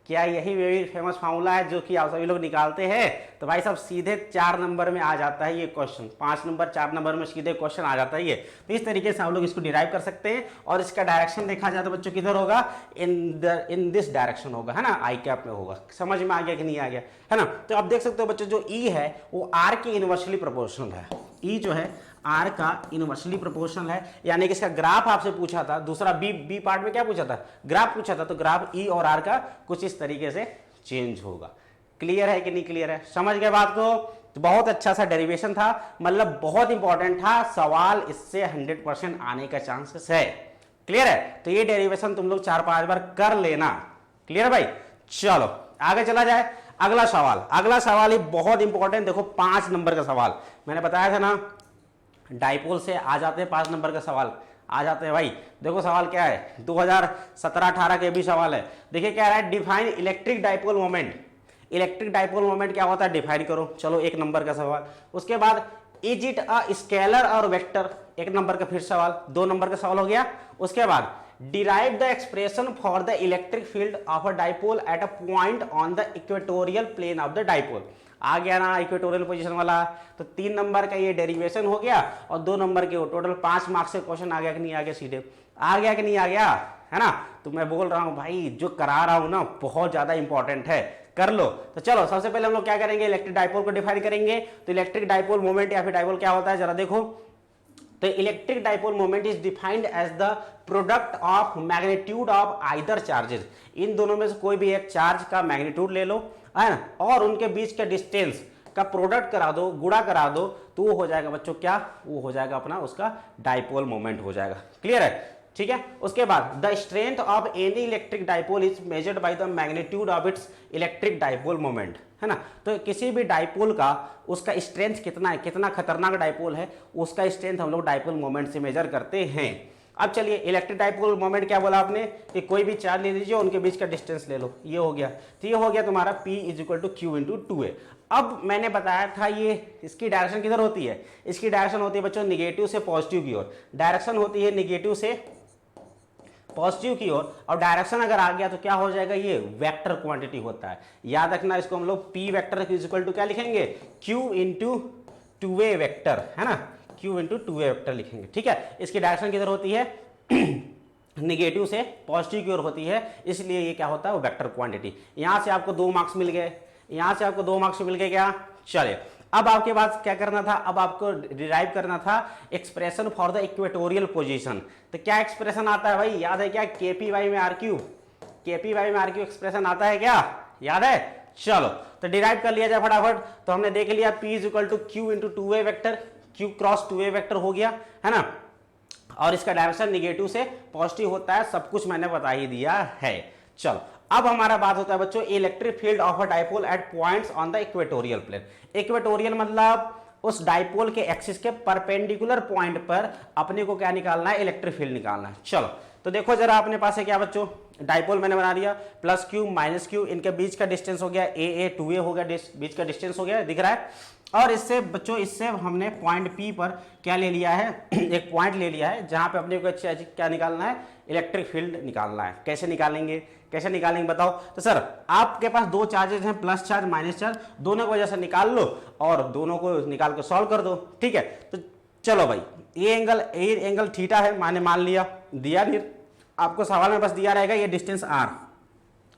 क्या यही वेरी फेमस फार्मूला है जो कि आप सभी लोग निकालते हैं, तो भाई साहब सीधे 4 नंबर में आ जाता है ये क्वेश्चन, 5 नंबर 4 नंबर में सीधे क्वेश्चन आ जाता है ये, तो इस तरीके से आप लोग इसको डिराइव कर सकते हैं, और इसका डायरेक्शन देखा जाए तो बच्चों किधर होगा, इन दिस डायरेक्शन होगा, है ना, आई कैप में होगा। समझ में आ गया कि नहीं आ गया, है ना। तो आप देख सकते हो बच्चों जो ई है वो आर के इनवर्सली प्रोपोर्शनल है, ई जो है आर का इनवर्सली प्रोपोर्शनल है, यानी कि इसका ग्राफ आपसे पूछा था, दूसरा बी पार्ट में क्या पूछा था, ग्राफ पूछा था, तो ग्राफ ई और आर का कुछ इस तरीके से चेंज होगा। क्लियर है कि नहीं क्लियर है? समझ गए बात को? तो बहुत अच्छा सा डेरिवेशन था, मतलब बहुत इंपॉर्टेंट था, सवाल इससे 100% आने का चांसेस है। क्लियर है? तो ये डेरिवेशन तुम लोग 4-5 बार कर लेना। क्लियर है भाई? चलो आगे चला जाए। अगला सवाल ही बहुत इंपॉर्टेंट। देखो 5 नंबर का सवाल, मैंने बताया था ना डाइपोल से आ जाते हैं 5 नंबर का सवाल आ जाते हैं भाई। देखो सवाल क्या है, 2017-18 के भी सवाल है। देखिए क्या रहा है, define electric dipole moment. Electric dipole moment क्या होता है, डिफाइन करो। चलो 1 नंबर का सवाल। उसके बाद इज इट अ स्केलर और वेक्टर, 1 नंबर का फिर सवाल। 2 नंबर का सवाल हो गया। उसके बाद derive the expression for the electric field of a dipole at a point on the equatorial plane of the dipole. आ गया ना इक्वेटोरियल पोजीशन वाला। तो 3 नंबर का ये डेरिवेशन हो गया और 2 नंबर के टोटल 5 मार्क्स से क्वेश्चन आ गया कि नहीं आ गया? सीधे आ गया कि नहीं आ गया? है ना? तो मैं बोल रहा हूं भाई जो करा रहा हूं ना बहुत ज्यादा इंपॉर्टेंट है, कर लो। तो चलो सबसे पहले हम लोग क्या करेंगे, इलेक्ट्रिक डाइपोल को डिफाइन करेंगे। तो इलेक्ट्रिक डाइपोल मोमेंट या फिर डाइपोल क्या होता है जरा देखो। तो electric dipole moment is defined as the product of magnitude of either charges. इन दोनों में से कोई भी एक चार्ज का मैग्नीट्यूड ले लो, है ना, और उनके बीच के डिस्टेंस का प्रोडक्ट करा दो, गुणा करा दो, तो वो हो जाएगा बच्चों क्या, वो हो जाएगा अपना उसका डाइपोल मोमेंट हो जाएगा। क्लियर है? ठीक है। उसके बाद the strength of any electric dipole is measured by the magnitude of its electric dipole moment, है ना। तो किसी भी डाइपोल का उसका स्ट्रेंथ कितना है, कितना खतरनाक डाइपोल है, उसका स्ट्रेंथ हम लोग डाइपोल मोमेंट से मेजर करते हैं। अब चलिए इलेक्ट्रिक डाइपोल मोमेंट क्या बोला आपने कि कोई भी चार्ज ले लीजिए, उनके बीच का डिस्टेंस ले लो, ये हो गया। तो ये हो गया तुम्हारा P = Q × 2A। अब मैंने बताया था ये इसकी डायरेक्शन किधर होती है, इसकी डायरेक्शन होती है बच्चों निगेटिव से पॉजिटिव की ओर। डायरेक्शन होती है निगेटिव से पॉजिटिव की ओर, और डायरेक्शन अगर आ गया तो क्या हो जाएगा, ये वेक्टर क्वांटिटी होता है। याद रखना इसको हम लोग P वेक्टर इक्वल टू क्या लिखेंगे, Q × 2A वेक्टर, है ना, Q × 2A वेक्टर लिखेंगे। ठीक है। इसकी डायरेक्शन किधर होती है निगेटिव से पॉजिटिव की ओर होती है, इसलिए ये क्या होता है, वो वेक्टर क्वांटिटी। यहां से आपको 2 मार्क्स मिल गए, यहां से आपको 2 मार्क्स मिल गए क्या। चलिए अब आपके पास क्या करना था, अब आपको डिराइव करना था expression for the equatorial position. तो क्या एक्सप्रेशन आता है भाई, याद है क्या, KP/में RQ, KP/में RQ एक्सप्रेशन आता है क्या, याद है। चलो तो डिराइव कर लिया जाए फटाफट। तो हमने देख लिया P = Q × 2A vector, Q × 2A vector हो गया, है ना, और इसका डायरेक्शन निगेटिव से पॉजिटिव होता है, सब कुछ मैंने बता ही दिया है। चलो अब हमारा बात होता है बच्चों electric field of a dipole at points on the equatorial plane. Equatorial मतलब उस डाइपोल के एक्सिस के परपेंडिकुलर पॉइंट पर अपने को क्या निकालना है, इलेक्ट्रिक फील्ड निकालना है। चलो तो देखो जरा अपने पास है क्या बच्चों, डाइपोल मैंने बना दिया, +Q -Q, इनके बीच का डिस्टेंस हो गया AA 2A हो गया, बीच का डिस्टेंस हो गया, दिख रहा है। और इससे बच्चों इससे हमने पॉइंट P पर क्या ले लिया है एक पॉइंट ले लिया है जहां पे अपने को क्या निकालना है, इलेक्ट्रिक फील्ड निकालना है। कैसे निकालेंगे, कैसे निकालेंगे बताओ। तो सर आपके पास 2 चार्जेस हैं, प्लस चार्ज माइनस चार्ज, दोनों को वजह से निकाल लो और दोनों को निकाल कर सॉल्व कर दो। ठीक है। तो चलो भाई ये एंगल थीटा है, मैंने मान लिया, दिया नहीं आपको सवाल में, बस दिया रहेगा ये डिस्टेंस R,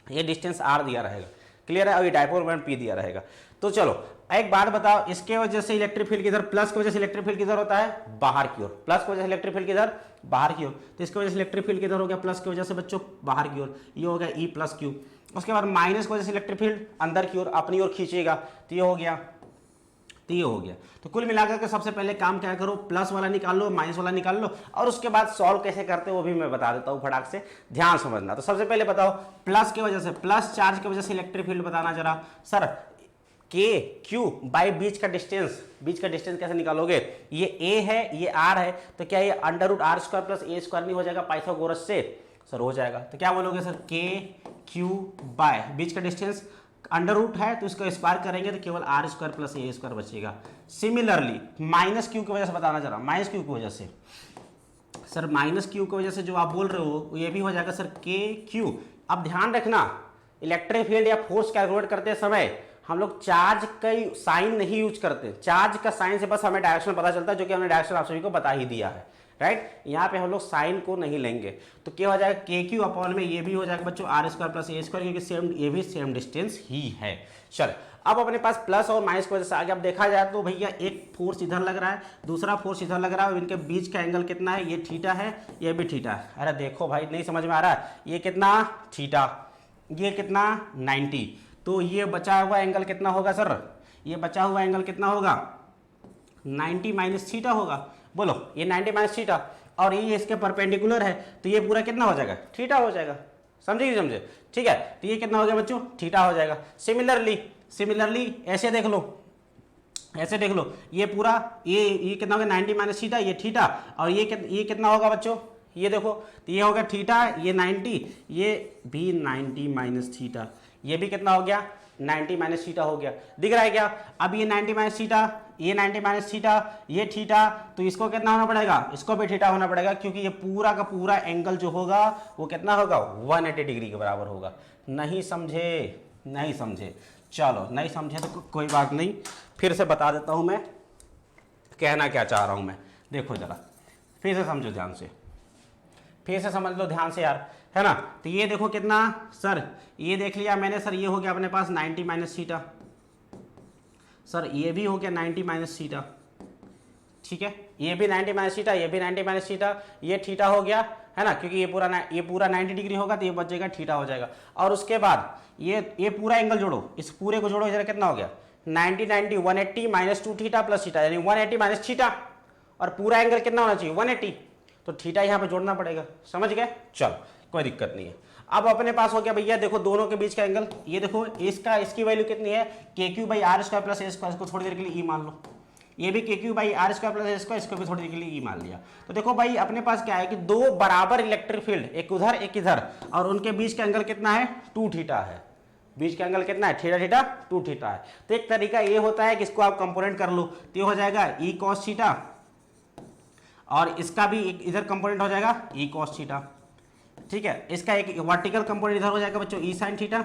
ये डिस्टेंस R दिया रहेगा। क्लियर है। और ये डाइपोल मोमेंट P दिया रहेगा। तो चलो एक बात बताओ, इसके वजह से इलेक्ट्रिक फील्ड किधर, प्लस की वजह से इलेक्ट्रिक फील्ड किधर होता है, बाहर की ओर, प्लस की वजह से इलेक्ट्रिक फील्ड किधर, बाहर की ओर। तो इसकी वजह से इलेक्ट्रिक फील्ड किधर हो गया, प्लस की वजह से बच्चों बाहर की ओर, ये हो गया E + Q। उसके बाद माइनस की वजह से इलेक्ट्रिक फील्ड अंदर की ओर अपनी ओर खींचेगा, तो ये हो गया, तो ये हो गया। तो कुल मिलाकर के सबसे पहले काम क्या करो, प्लस वाला निकाल लो, माइनस वाला निकाल लो, और उसके बाद सॉल्व कैसे करते हो वो भी मैं बता देता हूँ, फटाक से ध्यान समझना। तो सबसे पहले बताओ प्लस की वजह से, प्लस चार्ज की वजह से इलेक्ट्रिक फील्ड बताना जरा। सर KQ बाई बीच का डिस्टेंस, बीच का डिस्टेंस कैसे निकालोगे, ये A है ये R है, तो क्या ये √R² + A² नहीं हो जाएगा पाइथागोरस से, सर हो जाएगा। तो क्या बोलोगे सर, KQ बाय बीच का डिस्टेंस √ है तो इसका स्क्वायर करेंगे तो केवल R² + A² बचेगा। सिमिलरली -Q की वजह से बताना जरा, -Q की वजह से, सर -Q की वजह से जो आप बोल रहे हो ये भी हो जाएगा सर KQ। अब ध्यान रखना इलेक्ट्रिक फील्ड या फोर्स कैलकुलेट करते समय हम लोग चार्ज का साइन नहीं यूज करते, चार्ज का साइन से बस हमें डायरेक्शन पता चलता है, जो कि हमने डायरेक्शन आप सभी को बता ही दिया है, राइट। यहाँ पे हम लोग साइन को नहीं लेंगे, तो क्या हो जाएगा KQ में ये भी हो जाएगा बच्चों R² + A², क्योंकि सेम ये भी सेम डिस्टेंस ही है। चल अब अपने पास प्लस और माइनस की वजह से आगे अब देखा जाए तो भैया एक फोर्स इधर लग रहा है, दूसरा फोर्स इधर लग रहा है, इनके बीच का एंगल कितना है, ये थीटा है, ये भी थीटा है। अरे देखो भाई नहीं समझ में आ रहा है, ये कितना थीटा, ये कितना 90, तो ये बचा हुआ एंगल कितना होगा सर, ये बचा हुआ एंगल कितना होगा 90 माइनस थीटा होगा। बोलो ये 90 माइनस थीटा और ये इसके परपेंडिकुलर है तो ये पूरा कितना हो जाएगा थीटा हो जाएगा। समझे कि समझे, ठीक है। तो ये कितना हो गया बच्चों थीटा हो जाएगा। सिमिलरली ऐसे देख लो, ऐसे देख लो, ये पूरा ये कितना होगा 90 माइनस थीटा, ये थीटा और ये कितना होगा बच्चों, ये देखो तो ये होगा थीटा, ये 90, ये भी 90 माइनस थीटा, ये भी कितना हो गया 90 माइनस थीटा हो गया। दिख रहा है क्या। अब ये 90 माइनस थीटा, ये 90 माइनस थीटा, ये थीटा, तो इसको कितना होना पड़ेगा, इसको भी थीटा होना पड़ेगा क्योंकि ये पूरा का पूरा एंगल जो होगा वो कितना होगा 180 डिग्री के बराबर होगा। नहीं समझे, नहीं समझे, चलो नहीं समझे तो कोई बात नहीं, फिर से बता देता हूं मैं कहना क्या चाह रहा हूं मैं। देखो जरा फिर से समझो ध्यान से, फिर से समझ लो ध्यान से यार, है ना। तो ये देखो कितना सर, ये देख लिया मैंने सर, ये हो गया अपने पास 90 माइनस थीटा, सर ये भी हो गया 90 माइनस थीटा, ठीक है, ये भी 90 माइनस थीटा, ये भी 90 माइनस थीटा, ये थीटा हो गया, है ना, क्योंकि ये पूरा 90 डिग्री होगा तो ये बचेगा थीटा हो जाएगा। और उसके बाद ये पूरा एंगल जोड़ो, इस पूरे को जोड़ो, इधर कितना हो गया 90 90 180 माइनस 2 थीटा प्लस थीटा, यानी 180 माइनस थीटा, और पूरा एंगल कितना होना चाहिए 180, तो थीटा यहाँ पे जोड़ना पड़ेगा। समझ गए, चलो कोई दिक्कत नहीं है। अब अपने पास हो गया भैया, देखो दोनों के बीच का एंगल, ये देखो इसकी वैल्यू कितनी है KQ by R square plus A square, इसको थोड़ी देर के लिए ई मान लो, ये भी KQ by R square plus A square, इसको भी थोड़ी देर के लिए ई मान लिया। तो देखो भाई अपने पास क्या है कि दो बराबर इलेक्ट्रिक फील्ड, एक उधर एक इधर, और उनके बीच का एंगल कितना है 2 थीटा है, बीच का एंगल कितना है थीटा थीटा 2 थीटा है। तो एक तरीका ये होता है कि इसको आप कंपोनेंट कर लो, तो ये हो जाएगा ई कॉस थीटा, और इसका भी एक इधर कंपोनेंट हो जाएगा ई कॉस थीटा, ठीक है। इसका एक वर्टिकल कंपोनेंट इधर हो जाएगा बच्चों ई साइन थीटा,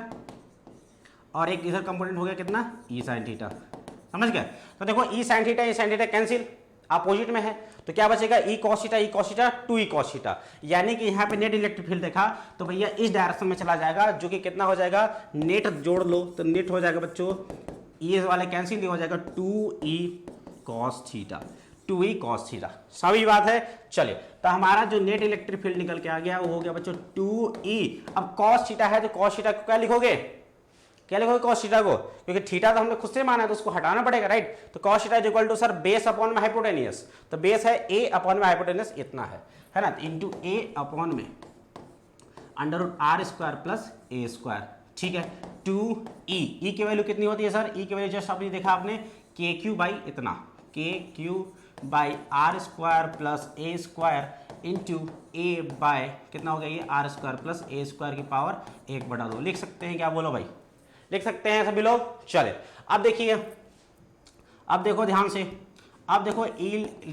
और एक इधर कंपोनेंट हो गया कितना ई साइन थीटा। समझ गए। तो देखो ई साइन थीटा कैंसिल, अपोजिट में है, तो क्या बचेगा E cos theta 2 E cos theta, यानी कि यहाँ पे नेट इलेक्ट्रिक फील्ड देखा तो भैया इस डायरेक्शन में चला जाएगा, जो कि कितना हो जाएगा, नेट जोड़ लो तो नेट हो जाएगा बच्चों ई वाले कैंसिल, ये हो जाएगा 2 E cos theta, 2 E cos theta. सभी बात है। चलिए तो हमारा जो नेट इलेक्ट्रिक फील्ड निकल के आ गया वो हो गया बच्चों 2 ई। अब कॉस थीटा है तो कॉस थीटा को क्या लिखोगे, क्या लिखोगे कॉस थीटा को, क्योंकि थीटा तो हमने खुद से माना है तो उसको हटाना पड़ेगा, राइट। तो cos theta is equal to sir base upon में हाइपोटेनियस, तो बेस है a अपॉन में हाइपोटेनियस इतना है ना, इनटू a अपॉन में under root R square plus ए स्क्वायर, ठीक है। 2e की वैल्यू कितनी होती है सर, e की वैल्यू जस्ट आपने देखा आपने KQ बाई इतना, KQ by R square plus A square into A by कितना हो गया ये आर स्क्वायर प्लस ए स्क्वायर की पावर 1/2 लिख सकते हैं क्या, बोलो भाई लिख सकते हैं सभी लोग। चले अब देखिए, अब देखो ध्यान से, अब देखो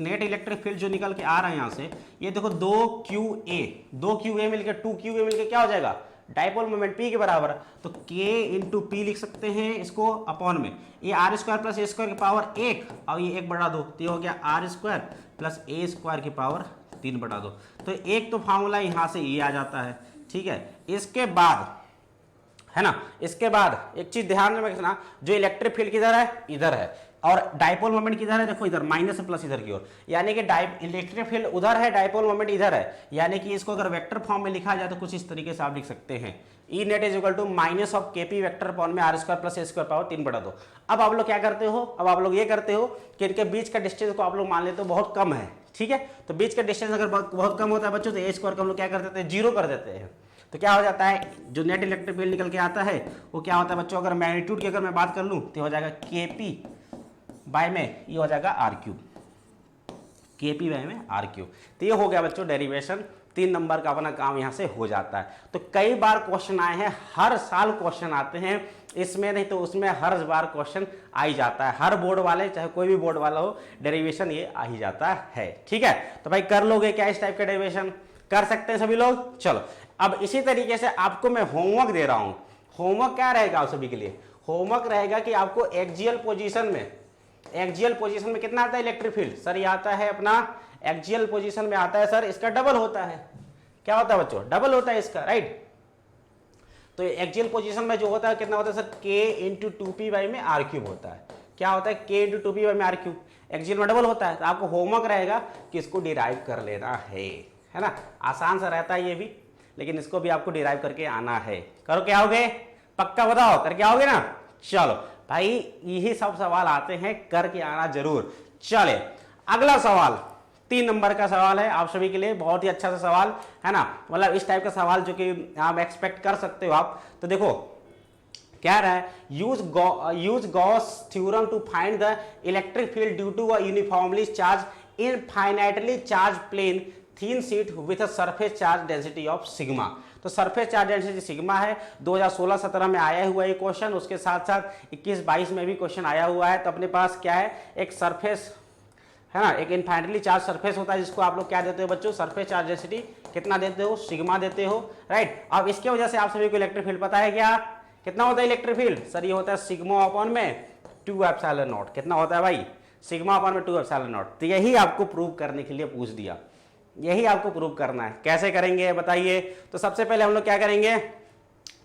नेट इलेक्ट्रिक फील्ड जो निकल के आ रहा है यहाँ से, ये देखो 2QA मिलकर 2QA मिलकर क्या हो जाएगा डाइपोल मोमेंट P के बराबर, तो K इंटू पी लिख सकते हैं इसको अपॉन में ये आर स्क्वायर प्लस ए स्क्वायर की पावर 1 और ये 1/2, तो ये हो गया आर स्क्वायर प्लस ए स्क्वायर की पावर 3/2। तो एक तो फॉर्मूला यहाँ से ये आ जाता है, ठीक है। इसके बाद है ना, इसके बाद एक चीज ध्यान में रखना, जो इलेक्ट्रिक फील्ड किधर है इधर है, और डाइपोल मोमेंट किधर है देखो इधर माइनस से प्लस इधर की ओर, यानी कि इलेक्ट्रिक फील्ड उधर है डाइपोल मोमेंट इधर है, यानी कि इसको अगर वेक्टर फॉर्म में लिखा जाए तो कुछ इस तरीके से आप लिख सकते हैं E net is equal to minus of KP vector upon में आर स्क्वायर प्लस ए स्क्वायर पावर 3/2। अब आप लोग क्या करते हो, अब आप लोग ये करते हो कि इनके बीच का डिस्टेंस को आप लोग मान लेते हो बहुत कम है, ठीक है। तो बीच का डिस्टेंस अगर बहुत कम होता है बच्चों तो ए स्क्वायर को हम लोग क्या कर देते हैं 0 कर देते हैं, तो क्या हो जाता है जो नेट इलेक्ट्रिक फील्ड निकल के आता है वो क्या होता है बच्चों, अगर मैग्नीट्यूड की अगर मैं बात कर लूँ तो हो जाएगा KP बाय में ये हो जाएगा R3, KP बाय में R3। तो ये हो गया बच्चों डेरिवेशन, 3 नंबर का अपना काम यहाँ से हो जाता है। तो कई बार क्वेश्चन आए हैं, हर साल क्वेश्चन आते हैं, इसमें नहीं तो उसमें हर बार क्वेश्चन आ ही जाता है, हर बोर्ड वाले चाहे कोई भी बोर्ड वाला हो डेरिवेशन ये आ ही जाता है, ठीक है। तो भाई कर लोगे क्या इस टाइप का डेरिवेशन, कर सकते हैं सभी लोग। चलो अब इसी तरीके से आपको मैं होमवर्क दे रहा हूं, होमवर्क क्या रहेगा आप सभी के लिए, होमवर्क रहेगा कि आपको एक्सियल पोजीशन में कितना आता है इलेक्ट्रिक फील्ड, सर ये आता है अपना एक्सियल पोजीशन में आता है सर इसका डबल होता है, क्या होता है बच्चों डबल होता है इसका, राइट। तो एक्सियल पोजीशन में जो होता है कितना होता है sir K into 2P by में R3 होता है, क्या होता है K इंटू 2P बाई में R3, एक्सियल में डबल होता है। तो आपको होमवर्क रहेगा कि इसको डिराइव कर लेना है ना, आसान सा रहता है ये भी, लेकिन इसको भी आपको डिराइव करके आना है। करो क्या हो गए, पक्का बताओ, करके आओगे ना? चलो भाई, यही सब सवाल आते हैं, करके आना जरूर। चले अगला सवाल, 3 नंबर का सवाल है आप सभी के लिए, बहुत ही अच्छा सा सवाल है ना, मतलब इस टाइप का सवाल जो कि आप एक्सपेक्ट कर सकते हो आप। तो देखो क्या रहा है, use Gauss theorem to find the electric field due to a uniformly charge infinitely charge plane thin sheet with a surface charge density of sigma. तो सरफेस चार्ज डेंसिटी सिग्मा है, 2016-17 में आया हुआ ये क्वेश्चन, उसके साथ साथ 21-22 में भी क्वेश्चन आया हुआ है। तो अपने पास क्या है, एक सरफेस है ना, एक इनफाइनाइटली चार्ज सरफेस होता है जिसको आप लोग क्या देते हो बच्चों, सरफेस चार्ज डेंसिटी कितना देते हो, सिग्मा देते हो, राइट। अब इसके वजह से आप सभी को इलेक्ट्रिक फील्ड पता है क्या, कितना होता है इलेक्ट्रिक फील्ड? सर ये होता है सिग्मा अपॉन में 2 एप्सिलॉन नॉट। कितना होता है भाई? सिग्मा अपॉन में 2 एप्सिलॉन नॉट। तो यही आपको प्रूव करने के लिए पूछ दिया, यही आपको प्रूव करना है। कैसे करेंगे बताइए? तो सबसे पहले हम लोग क्या करेंगे,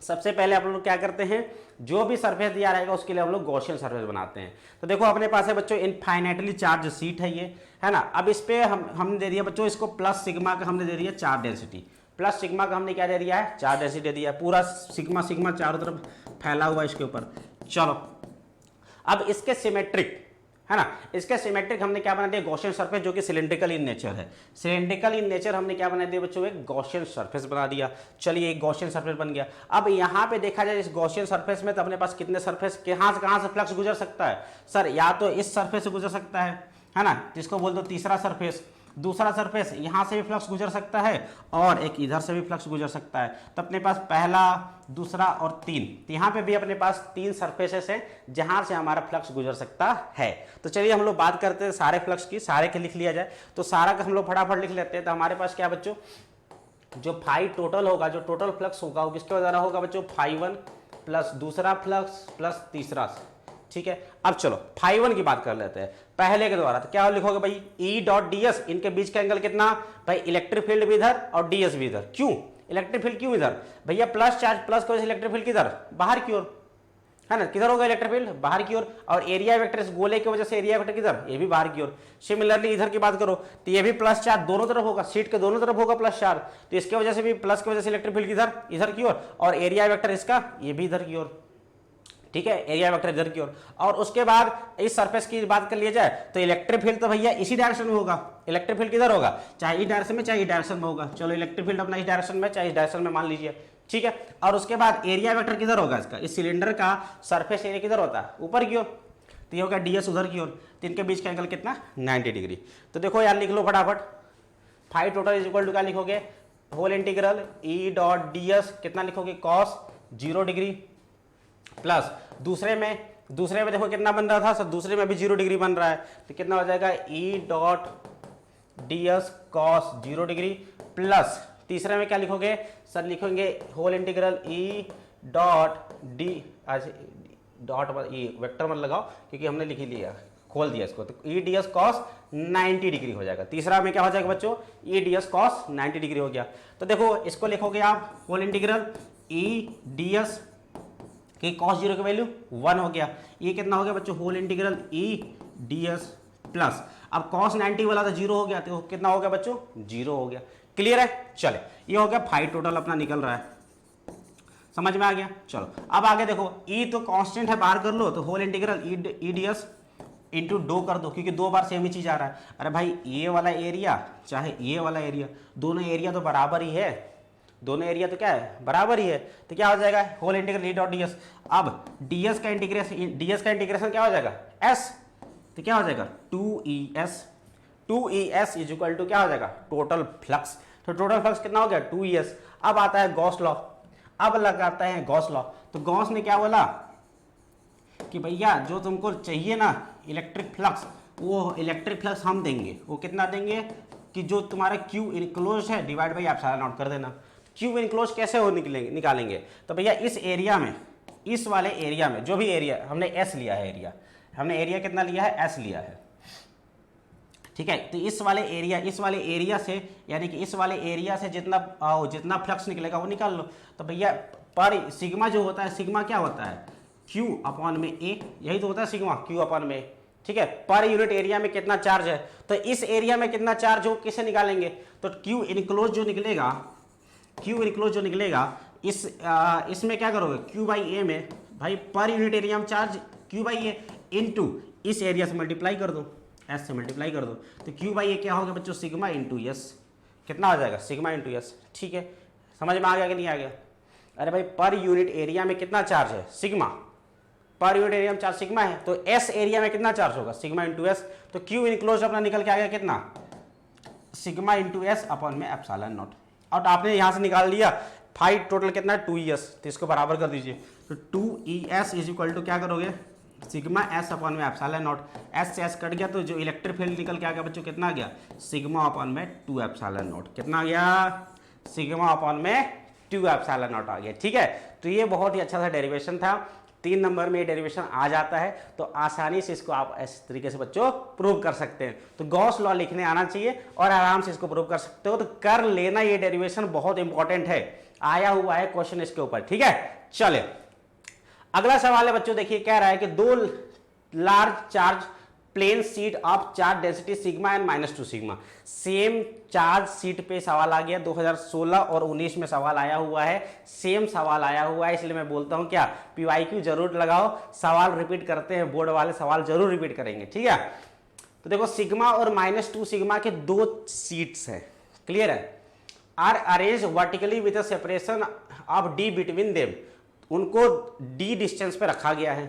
सबसे पहले आप लोग क्या करते हैं, जो भी सरफेस दिया रहेगा उसके लिए हम लोग गॉसियन सरफेस बनाते हैं। तो देखो अपने पास है बच्चों इनफाइनाइटली चार्ज शीट है ये, है ना। अब इस पे हमने दे दिया बच्चों, इसको प्लस सिग्मा का हमने दे दिया चार्ज डेंसिटी, प्लस सिग्मा का हमने क्या दे दिया है, चार्ज डेंसिटी दे दिया। पूरा सिग्मा सिग्मा चारों तरफ फैला हुआ है इसके ऊपर। चलो अब इसके सिमेट्रिक है ना, इसके सिमेट्रिक हमने क्या बना दिया, गॉसियन सरफेस, जो कि सिलेंड्रिकल इन नेचर है। सिलेंड्रिकल इन नेचर हमने क्या बना दिया बच्चों, एक गॉसियन सरफेस बना दिया। चलिए एक गॉसियन सरफेस बन गया। अब यहाँ पे देखा जाए इस गॉसियन सरफेस में तो अपने पास कितने सरफेस, कहाँ से फ्लक्स गुजर सकता है सर, या तो इस सरफेस से गुजर सकता है ना, जिसको बोल दो तीसरा सरफेस। दूसरा सरफेस यहाँ से भी फ्लक्स गुजर सकता है और एक इधर से भी फ्लक्स गुजर सकता है। तो अपने पास पहला, दूसरा और 3, तो यहाँ पे भी अपने पास 3 सरफेसेस हैं जहां से हमारा फ्लक्स गुजर सकता है। तो चलिए हम लोग बात करते हैं सारे फ्लक्स की, सारे के लिख लिया जाए। तो सारा का हम लोग फटाफट लिख लेते हैं। तो हमारे पास क्या बच्चों, जो फाई टोटल होगा, जो टोटल फ्लक्स होगा वो किसके द्वारा होगा बच्चों, फाई 1 प्लस दूसरा फ्लक्स प्लस तीसरा, ठीक है। अब चलो फाई 1 की बात कर लेते हैं पहले के द्वारा। तो क्या लिखोगे भाई, ई डॉट डी एस, इनके बीच का एंगल कितना भाई, इलेक्ट्रिक फील्ड भी इधर और डीएस भी इधर। क्यों इलेक्ट्रिक फील्ड क्यों इधर भैया, प्लस चार्ज प्लस की वजह से इलेक्ट्रिक फील्ड किधर, बाहर की ओर, है ना। किधर होगा इलेक्ट्रिक फील्ड, बाहर की ओर। और एरिया वेक्टर इस गोले की वजह से एरिया वेक्टर किधर, ये भी बाहर की ओर। सिमिलरली इधर की बात करो तो ये भी प्लस चार्ज दोनों तरफ होगा, सीट के दोनों तरफ होगा प्लस चार्ज, तो इसके वजह से भी प्लस की वजह से इलेक्ट्रिक फील्ड किधर, इधर की ओर। और एरिया वेक्टर इसका ये भी इधर की ओर, ठीक है, एरिया वेक्टर इधर की ओर। और उसके बाद इस सरफेस की बात कर लिया जाए तो इलेक्ट्रिक फील्ड तो भैया इसी डायरेक्शन में होगा। इलेक्ट्रिक फील्ड किधर होगा, चाहे इस डायरेक्शन में चाहे इस डायरेक्शन में होगा। चलो इलेक्ट्रिक फील्ड अपना इस डायरेक्शन में चाहे इस डायरेक्शन में मान लीजिए, ठीक है। और उसके बाद एरिया वेक्टर किधर होगा इसका, इस सिलेंडर का सरफेस एरिया किधर होता है, ऊपर की ओर, तो ये होगा डीएस उधर की ओर। तो इनके बीच का एंगल कितना, 90 डिग्री। तो देखो यार लिख लो फटाफट, phi total is equal to क्या लिखोगे, whole integral E dot DS कितना लिखोगे, कॉस 0 डिग्री प्लस दूसरे में देखो कितना बन रहा था सर, दूसरे में भी 0 डिग्री बन रहा है। तो कितना हो जाएगा, E dot D S cos 0 degree plus तीसरे में क्या लिखोगे सर, लिखोगे whole integral E dot D, dot E vector मत लगाओ क्योंकि हमने लिख ही लिया, खोल दिया इसको। तो E D S cos 90 degree हो जाएगा। तीसरा में क्या हो जाएगा बच्चों, E D S cos 90 degree हो गया। तो देखो इसको लिखोगे आप whole integral E D S कि cos 0 की वैल्यू 1 हो गया। ये कितना हो गया बच्चों, whole integral E D S plus, अब cos 90 वाला तो 0 हो गया, तो कितना हो गया बच्चों, 0 हो गया। क्लियर है, चले ये हो गया फाई टोटल अपना निकल रहा है, समझ में आ गया। चलो अब आगे देखो, ई तो कांस्टेंट है, बाहर कर लो, तो whole integral E D S into 2 कर दो, क्योंकि 2 बार सेम ही चीज आ रहा है। अरे भाई ये वाला एरिया चाहे ये वाला एरिया, दोनों एरिया तो बराबर ही है, दोनों एरिया तो क्या है, बराबर ही है। तो क्या हो जाएगा, whole integral E dot DS. अब डीएस का इंटीग्रेशन क्या हो जाएगा, एस, तो क्या हो जाएगा 2ES इज इक्वल टू क्या हो जाएगा, टोटल फ्लक्स। तो टोटल फ्लक्स कितना हो गया, 2ES। अब आता है गॉस लॉ, अब लगाते हैं गॉस लॉ। तो गॉस ने क्या बोला कि भैया जो तुमको चाहिए ना इलेक्ट्रिक फ्लक्स, वो इलेक्ट्रिक फ्लक्स हम देंगे। वो कितना देंगे कि जो तुम्हारा क्यू इनक्लोज है डिवाइड बाई एप्सिलॉन नॉट कर देना। क्यू इनक्लोज कैसे हो निकालेंगे, तो भैया इस एरिया में, इस वाले एरिया में, जो भी एरिया हमने एस लिया है, एरिया हमने एरिया कितना लिया है, एस लिया है, ठीक है। तो इस वाले एरिया से, यानी कि इस वाले एरिया से जितना फ्लक्स निकलेगा वो निकाल लो। तो भैया पर सिग्मा जो होता है, सिग्मा क्या होता है, क्यू अपॉन में ए, यही तो होता है सिग्मा, क्यू अपॉन में, ठीक है। पर यूनिट एरिया में कितना चार्ज है, तो इस एरिया में कितना चार्ज हो, किसे निकालेंगे, तो क्यू इनक्लोज जो निकलेगा इसमें क्या करोगे, क्यू बाई ए में भाई पर यूनिट एरिया में charge Q by A into इस एरिया से मल्टीप्लाई कर दो, एस से मल्टीप्लाई कर दो, तो क्यू बाई ए क्या होगा बच्चों, सिग्मा इंटू एस। कितना आ जाएगा, सिग्मा इंटू एस। ठीक है, समझ में आ गया कि नहीं आ गया? अरे भाई पर यूनिट एरिया में कितना चार्ज है, सिग्मा, पर यूनिट एरिया में चार्ज सिग्मा है, तो एस एरिया में कितना चार्ज होगा, सिग्मा इंटू एस। तो क्यू इनक्लोज अपना निकल के आ गया कितना, सिग्मा इंटू एस अपॉन में एप्सिलॉन नॉट। और आपने यहाँ से निकाल लिया फाइव, टोटल कितना है 2es, तो इसको बराबर कर दीजिए। तो 2es इज इक्वल टू क्या करोगे, सिग्मा एस अपॉन में एप्सिलॉन नॉट। एस से एस कट गया तो जो इलेक्ट्रिक फील्ड निकल के आ गया बच्चों कितना आ गया, सिग्मा अपॉन में 2 एप्सिलॉन नॉट। कितना आ गया, सिग्मा अपॉन में 2 एप्सिलॉन नॉट आ गया। ठीक है, तो ये बहुत ही अच्छा सा डेरिवेशन था, 3 नंबर में ये डेरिवेशन आ जाता है, तो आसानी से इसको आप इस तरीके से बच्चों प्रूव कर सकते हैं। तो गॉस लॉ लिखने आना चाहिए और आराम से इसको प्रूव कर सकते हो, तो कर लेना, ये डेरिवेशन बहुत इंपॉर्टेंट है, आया हुआ है क्वेश्चन इसके ऊपर। ठीक है, चले अगला सवाल है बच्चों, देखिए कह रहा है कि 2 large charge plane sheet of charge density sigma and -2 sigma. Same charge sheet पे सवाल आ गया, 2016 और 19 में सवाल आया हुआ है, सेम सवाल आया हुआ है, इसलिए मैं बोलता हूं क्या, PYQ जरूर लगाओ, सवाल रिपीट करते हैं, बोर्ड वाले सवाल जरूर रिपीट करेंगे। ठीक है, तो देखो सिग्मा और -2 सिग्मा के 2 सीट्स हैं, क्लियर है, are arrange vertically with separation of D between them, उनको d डिस्टेंस पे रखा गया है।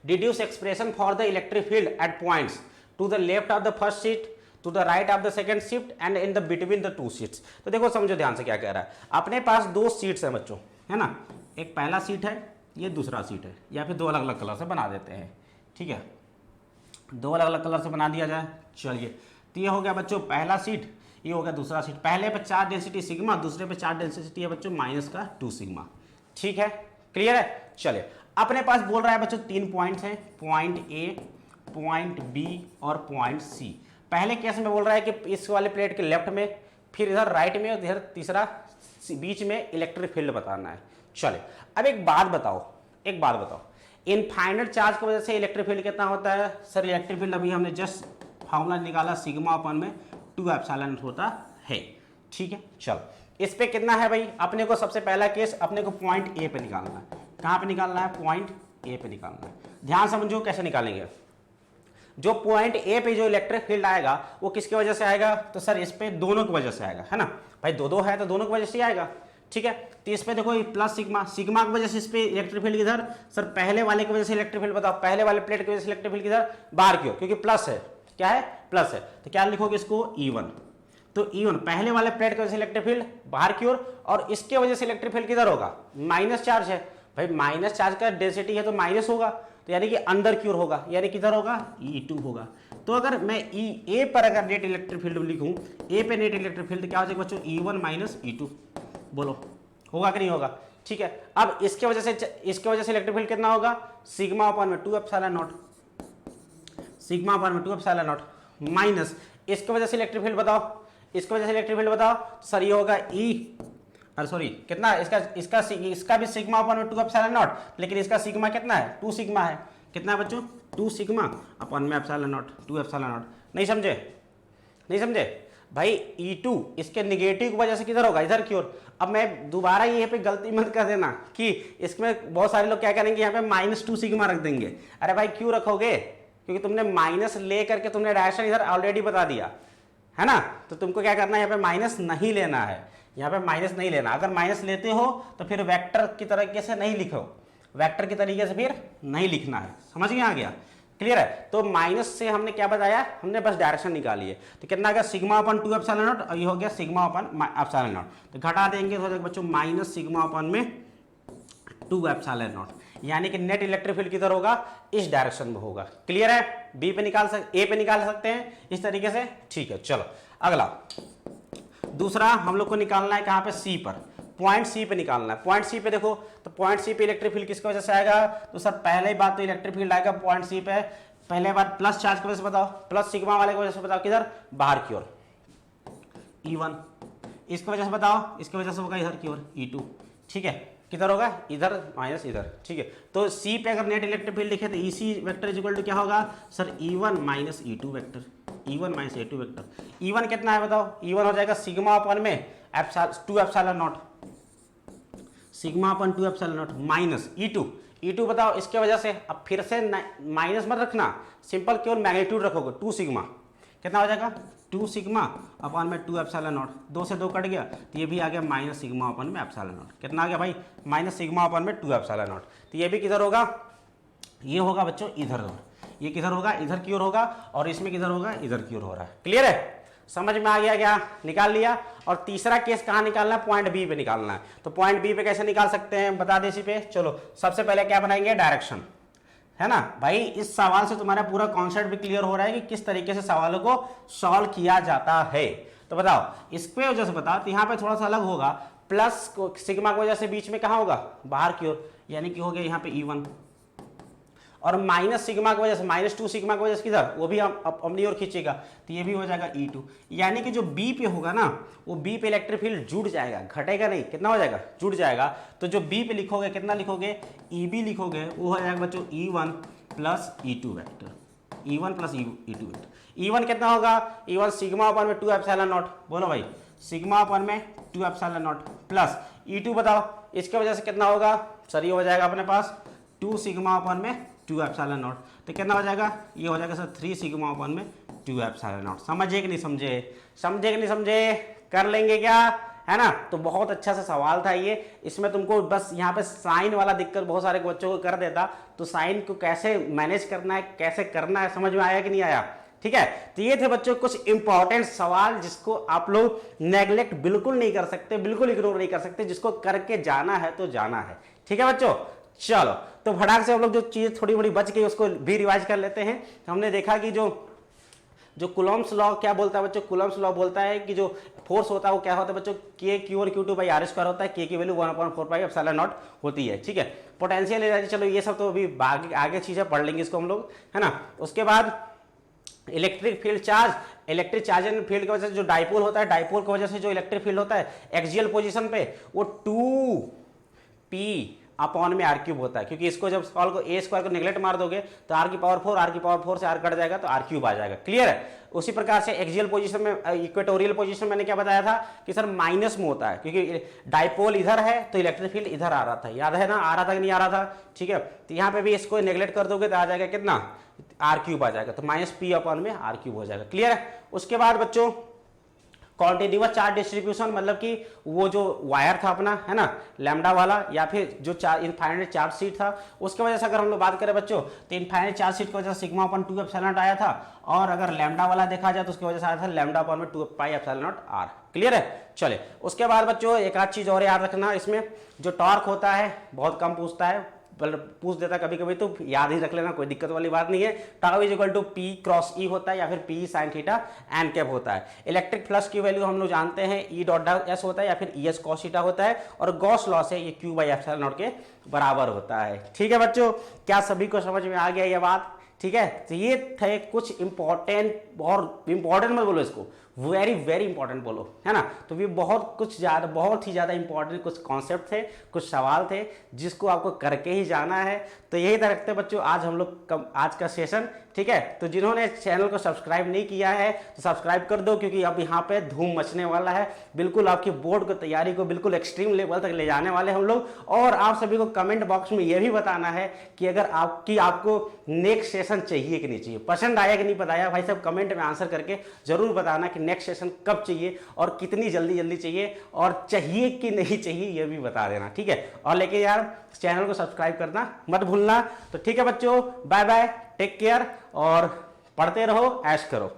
Deduce expression for the electric field at points to the left of the first sheet, to the right of the second sheet and in the between the 2 sheets. तो देखो समझो ध्यान से क्या कह रहा है, अपने पास 2 सीट्स हैं बच्चों, है ना, एक पहला सीट है, ये दूसरा सीट है, या फिर 2 अलग अलग कलर से बना देते हैं। ठीक है, 2 अलग अलग कलर से बना दिया जाए। चलिए, तो ये हो गया बच्चों पहला सीट, ये हो गया दूसरा सीट। पहले पे चार्ज डेंसिटी सिग्मा, दूसरे पे चार्ज डेंसिटी है बच्चों -2 सिग्मा। ठीक है, क्लियर है। चलिए, अपने पास बोल रहा है बच्चों 3 पॉइंट्स हैं, पॉइंट ए, पॉइंट बी और पॉइंट सी। पहले केस में बोल रहा है कि इस वाले प्लेट के लेफ्ट में, फिर इधर राइट में और इधर तीसरा बीच में इलेक्ट्रिक फील्ड बताना है। चलिए, अब एक बात बताओ, इनफाइनाइट चार्ज की वजह से इलेक्ट्रिक फील्ड कितना होता है? सर इलेक्ट्रिक फील्ड अभी हमने जस्ट फार्मूला निकाला, सिग्मा अपन में 2 एप्सिलॉन होता है। ठीक है, चलो इस पे कितना है भाई, अपने को सबसे पहला केस अपने को पॉइंट ए पे निकालना है। कहाँ पे निकालना है, पॉइंट ए पे निकालना है। ध्यान समझो कैसे निकालेंगे। जो पॉइंट ए पे जो इलेक्ट्रिक फील्ड आएगा वो किसकी वजह से आएगा, तो सर इस पे दोनों की वजह से आएगा, है ना भाई, 2 है तो दोनों की वजह से आएगा। ठीक है, तो इस पे देखो प्लस सिग्मा, सिग्मा की वजह से इस पे इलेक्ट्रिक फील्ड किधर, सर पहले वाले की वजह से इलेक्ट्रिक फील्ड बताओ, पहले वाले प्लेट की वजह से इलेक्ट्रिक फील्ड किधर, बाहर की ओर, क्योंकि प्लस है, क्या है, प्लस है, तो क्या लिखोगे इसको E1। तो E1 पहले वाले प्लेट की वजह से इलेक्ट्रिक फील्ड बाहर की ओर, और इसके वजह से इलेक्ट्रिक फील्ड किधर होगा, माइनस चार्ज है भाई, माइनस चार्ज का डेंसिटी है तो माइनस होगा, तो यानी कि अंदर की ओर होगा, यानी किधर होगा, E2 होगा। तो अगर मैं ए पर अगर नेट इलेक्ट्रिक फील्ड लिखूं, ए पे नेट इलेक्ट्रिक फील्ड क्या हो जाएगा बच्चों, E1 माइनस E2, बोलो होगा कि नहीं होगा। ठीक है, अब इसके वजह से इलेक्ट्रिक फील्ड कितना होगा, सिग्मा अपॉन में 2 एप्सिलॉन नॉट, सिग्मा अपॉन में 2 एप्सिलॉन नॉट, माइनस इसके वजह से इलेक्ट्रिक फील्ड बताओ, इसकी वजह से इलेक्ट्रिक फील्ड बताओ, तो सर ये होगा कितना, इसका भी सिग्मा अपॉन में 2 एप्सिलॉन नॉट, लेकिन इसका सिग्मा कितना है, 2 सिग्मा है, कितना है बच्चों, 2 सिग्मा अपॉन में एप्सिलॉन नॉट, 2 एप्सिलॉन नॉट। नहीं समझे भाई, E2 इसके निगेटिव की वजह से किधर होगा, इधर की ओर। अब मैं दोबारा ये पे गलती मत कर देना कि इसमें बहुत सारे लोग क्या करेंगे, यहाँ पे -2 सिग्मा रख देंगे। अरे भाई क्यों रखोगे, क्योंकि तुमने माइनस ले करके तुमने डायरेक्शन इधर ऑलरेडी बता दिया है ना, तो तुमको क्या करना है, यहाँ पे माइनस नहीं लेना है, यहाँ पे माइनस नहीं लेना। अगर माइनस लेते हो तो फिर वेक्टर की तरीके से नहीं लिखो, वेक्टर की तरीके से फिर नहीं लिखना है, समझ में आ गया, क्लियर है। तो माइनस से हमने क्या बताया, हमने बस डायरेक्शन निकाली है, तो कितना आ गया, सिग्मा अपन 2 एप्सिलॉन नॉट, और ये हो गया सिग्मा अपन एप्सिलॉन नॉट, तो घटा देंगे तो हो जाएगा बच्चों माइनस सिग्मा अपन में 2 एप्सिलॉन नॉट, यानी कि नेट इलेक्ट्रिक फील्ड किधर होगा, इस डायरेक्शन में होगा। क्लियर है, ए पे निकाल सकते हैं इस तरीके से। ठीक है, चलो अगला दूसरा हम लोग को निकालना है कहाँ पे, सी पर, पॉइंट सी पे निकालना है। पॉइंट सी पे देखो, तो पॉइंट सी पे इलेक्ट्रिक फील्ड किसकी वजह से आएगा, तो सर पहले ही बात तो इलेक्ट्रिक फील्ड आएगा पॉइंट सी पे, पहले बात प्लस चार्ज की वजह से बताओ, प्लस सिग्मा वाले की वजह से बताओ, किधर, बाहर की ओर E1, इसकी वजह से बताओ, इसकी वजह से होगा इधर की ओर E2। ठीक है, किधर होगा, इधर माइनस इधर। ठीक है, तो सी पे अगर नेट इलेक्ट्रिक फील्ड लिखे तो EC vector is equal to क्या होगा, sir E1 minus E2 vector, E1 minus E2 vector. E1 कितना है बताओ, E1 हो जाएगा सिग्मा अपन में 2 epsilon not, sigma upon 2 epsilon not minus E2 बताओ इसके वजह से। अब फिर से माइनस मत रखना, सिंपल केवल मैग्नीट्यूड रखोगे 2 सिग्मा, कितना हो जाएगा 2 सिग्मा अपन में 2 एप्सिलॉन नॉट, 2 से 2 कट गया तो ये भी आ गया माइनस सिग्मा अपन में एप्सिलॉन नॉट। कितना आ गया भाई माइनस सिग्मा अपन में 2 एप्सिलॉन नॉट। तो ये भी किधर होगा, ये होगा बच्चों इधर, ये किधर होगा इधर की ओर होगा, और इसमें किधर होगा इधर की ओर हो रहा है। क्लियर है, समझ में आ गया क्या, निकाल लिया। और तीसरा केस कहाँ निकालना है, पॉइंट बी पे निकालना है। तो पॉइंट बी पे कैसे निकाल सकते हैं बता दे इसी पे। चलो सबसे पहले क्या बनाएंगे, डायरेक्शन, है ना भाई। इस सवाल से तुम्हारा पूरा कॉन्सेप्ट भी क्लियर हो रहा है कि किस तरीके से सवालों को सॉल्व किया जाता है। तो बताओ इसके वजह से बताओ, तो यहाँ पे थोड़ा सा अलग होगा, प्लस सिग्मा की वजह से बीच में कहाँ होगा बाहर की ओर, यानी कि हो गया यहाँ पे E1, और माइनस सिग्मा की वजह से -2 सिग्मा की वजह से किधर, वो भी हम अपनी ओर खींचेगा तो ये भी हो जाएगा E2। यानी कि जो बी पे होगा ना, वो बी पे इलेक्ट्रिक फील्ड जुड़ जाएगा, घटेगा नहीं, कितना हो जाएगा जुड़ जाएगा। तो जो बी पे लिखोगे कितना लिखोगे, EB लिखोगे, वो हो जाएगा बच्चों E1 plus E2 vector, E1 plus E2 vector. E1 कितना होगा, E1 सिग्मा अपन में 2 एप्सिलॉन नॉट, बोलो भाई सिग्मा अपन में 2 एप्सिलॉन नॉट, प्लस E2 बताओ इसके वजह से कितना होगा, सर ये हो जाएगा अपने पास 2 सिग्मा अपन में 2 एप्सिलॉन नॉट। तो कितना हो जाएगा, ये हो जाएगा सर 3 सिग्मा अपन में 2 एप्सिलॉन नॉट। समझे कि नहीं समझे, समझे कि नहीं समझे, कर लेंगे क्या, है ना। तो बहुत अच्छा सा सवाल था ये। इसमें तुमको बस यहाँ पे साइन वाला दिक्कत बहुत सारे बच्चों को कर देता, तो साइन को कैसे मैनेज करना है, कैसे करना है, समझ में आया कि नहीं आया। ठीक है, तो ये थे बच्चों कुछ इंपॉर्टेंट सवाल जिसको आप लोग नेग्लेक्ट बिल्कुल नहीं कर सकते, बिल्कुल इग्नोर नहीं कर सकते, जिसको करके जाना है तो जाना है। ठीक है बच्चों, चलो तो फटाक से हम लोग जो चीज थोड़ी बड़ी बच गई उसको भी रिवाइज कर लेते हैं। हमने देखा कि जो कुलम्ब्स लॉ क्या बोलता है बच्चों, कुलम्ब्स लॉ बोलता है कि जो फोर्स होता है वो क्या होता है बच्चों, के क्यू और Q2 बाई R स्क्वायर होता है, के की वैल्यू 1/4 पाई एप्सिलॉन नॉट होती है। ठीक है, पोटेंशियल एनर्जी, चलो ये सब तो अभी आगे चीजें पढ़ लेंगे इसको हम लोग, है ना। उसके बाद electric field charge, electric charge and field की वजह से जो डाइपोल होता है, डाइपोल की वजह से जो इलेक्ट्रिक फील्ड होता है एक्सियल पोजीशन पे, वो 2p अपॉन में R क्यूब होता है। क्योंकि इसको जब सॉल्व को a स्क्वायर को नेगलेक्ट मार दोगे तो r की पावर 4, r की पावर 4 से r कट जाएगा तो r क्यूब आ जाएगा। क्लियर है। उसी प्रकार से एक्सियल पोजीशन में, इक्वेटोरियल पोजीशन मैंने क्या बताया था कि सर माइनस में होता है, क्योंकि डाइपोल इधर है तो इलेक्ट्रिक फील्ड इधर आ रहा था, याद है ना, आ रहा था कि नहीं आ रहा था। ठीक है, तो यहाँ पे भी इसको नेगलेक्ट कर दोगे तो आ जाएगा कितना, r क्यूब आ जाएगा, तो -p अपॉन में r क्यूब हो जाएगा। क्लियर है। उसके बाद बच्चों कॉन्टिन्यूअस चार्ज डिस्ट्रीब्यूशन, मतलब कि वो जो वायर था अपना, है ना, लैम्डा वाला, या फिर जो इनफाइनाइट चार्ज शीट था, उसके वजह से अगर हम लोग बात करें बच्चों तो इनफाइनाइट चार्ज शीट की वजह से सिग्मा अपन 2 एप्सिलॉन आया था, और अगर लैम्डा वाला देखा जाए तो उसकी वजह से आया था लैम्डा अपन में 2 pi epsilon not r। Clear है। चले उसके बाद बच्चों एक आध चीज और याद रखना, इसमें जो टॉर्क होता है बहुत कम पूछता है, पूछ देता कभी कभी, तो याद ही रख लेना, कोई दिक्कत वाली बात नहीं है। Tau is equal to P cross E होता है, या फिर P sine theta N cap होता है। इलेक्ट्रिक फ्लक्स की वैल्यू हम लोग जानते हैं E डॉट S होता है, या फिर ES cos थीटा होता है, और गॉस लॉ से ये Q बाई एप्सिलॉन नॉट के बराबर होता है। ठीक है बच्चों, क्या सभी को समझ में आ गया ये बात। ठीक है, तो ये थे कुछ इंपॉर्टेंट, और इंपॉर्टेंट मत बोलो इसको, वेरी वेरी इंपॉर्टेंट बोलो, है ना। तो ये बहुत ही ज़्यादा इंपॉर्टेंट कुछ कॉन्सेप्ट थे, कुछ सवाल थे जिसको आपको करके ही जाना है। तो यही तरह रखते बच्चों आज हम लोग आज का सेशन। ठीक है, तो जिन्होंने चैनल को सब्सक्राइब नहीं किया है तो सब्सक्राइब कर दो, क्योंकि अब यहाँ पे धूम मचने वाला है, बिल्कुल आपकी बोर्ड को तैयारी को बिल्कुल एक्सट्रीम लेवल तक ले जाने वाले हम लोग। और आप सभी को कमेंट बॉक्स में ये भी बताना है कि अगर आपको नेक्स्ट सेशन चाहिए कि नहीं चाहिए, पसंद आया कि नहीं बताया, भाई साहब कमेंट में आंसर करके जरूर बताना कि नेक्स्ट सेशन कब चाहिए और कितनी जल्दी चाहिए, और चाहिए कि नहीं चाहिए ये भी बता देना। ठीक है, और लेकिन यार चैनल को सब्सक्राइब करना मत भूलना। तो ठीक है बच्चों, बाय बाय, टेक केयर, और पढ़ते रहो, ऐश करो।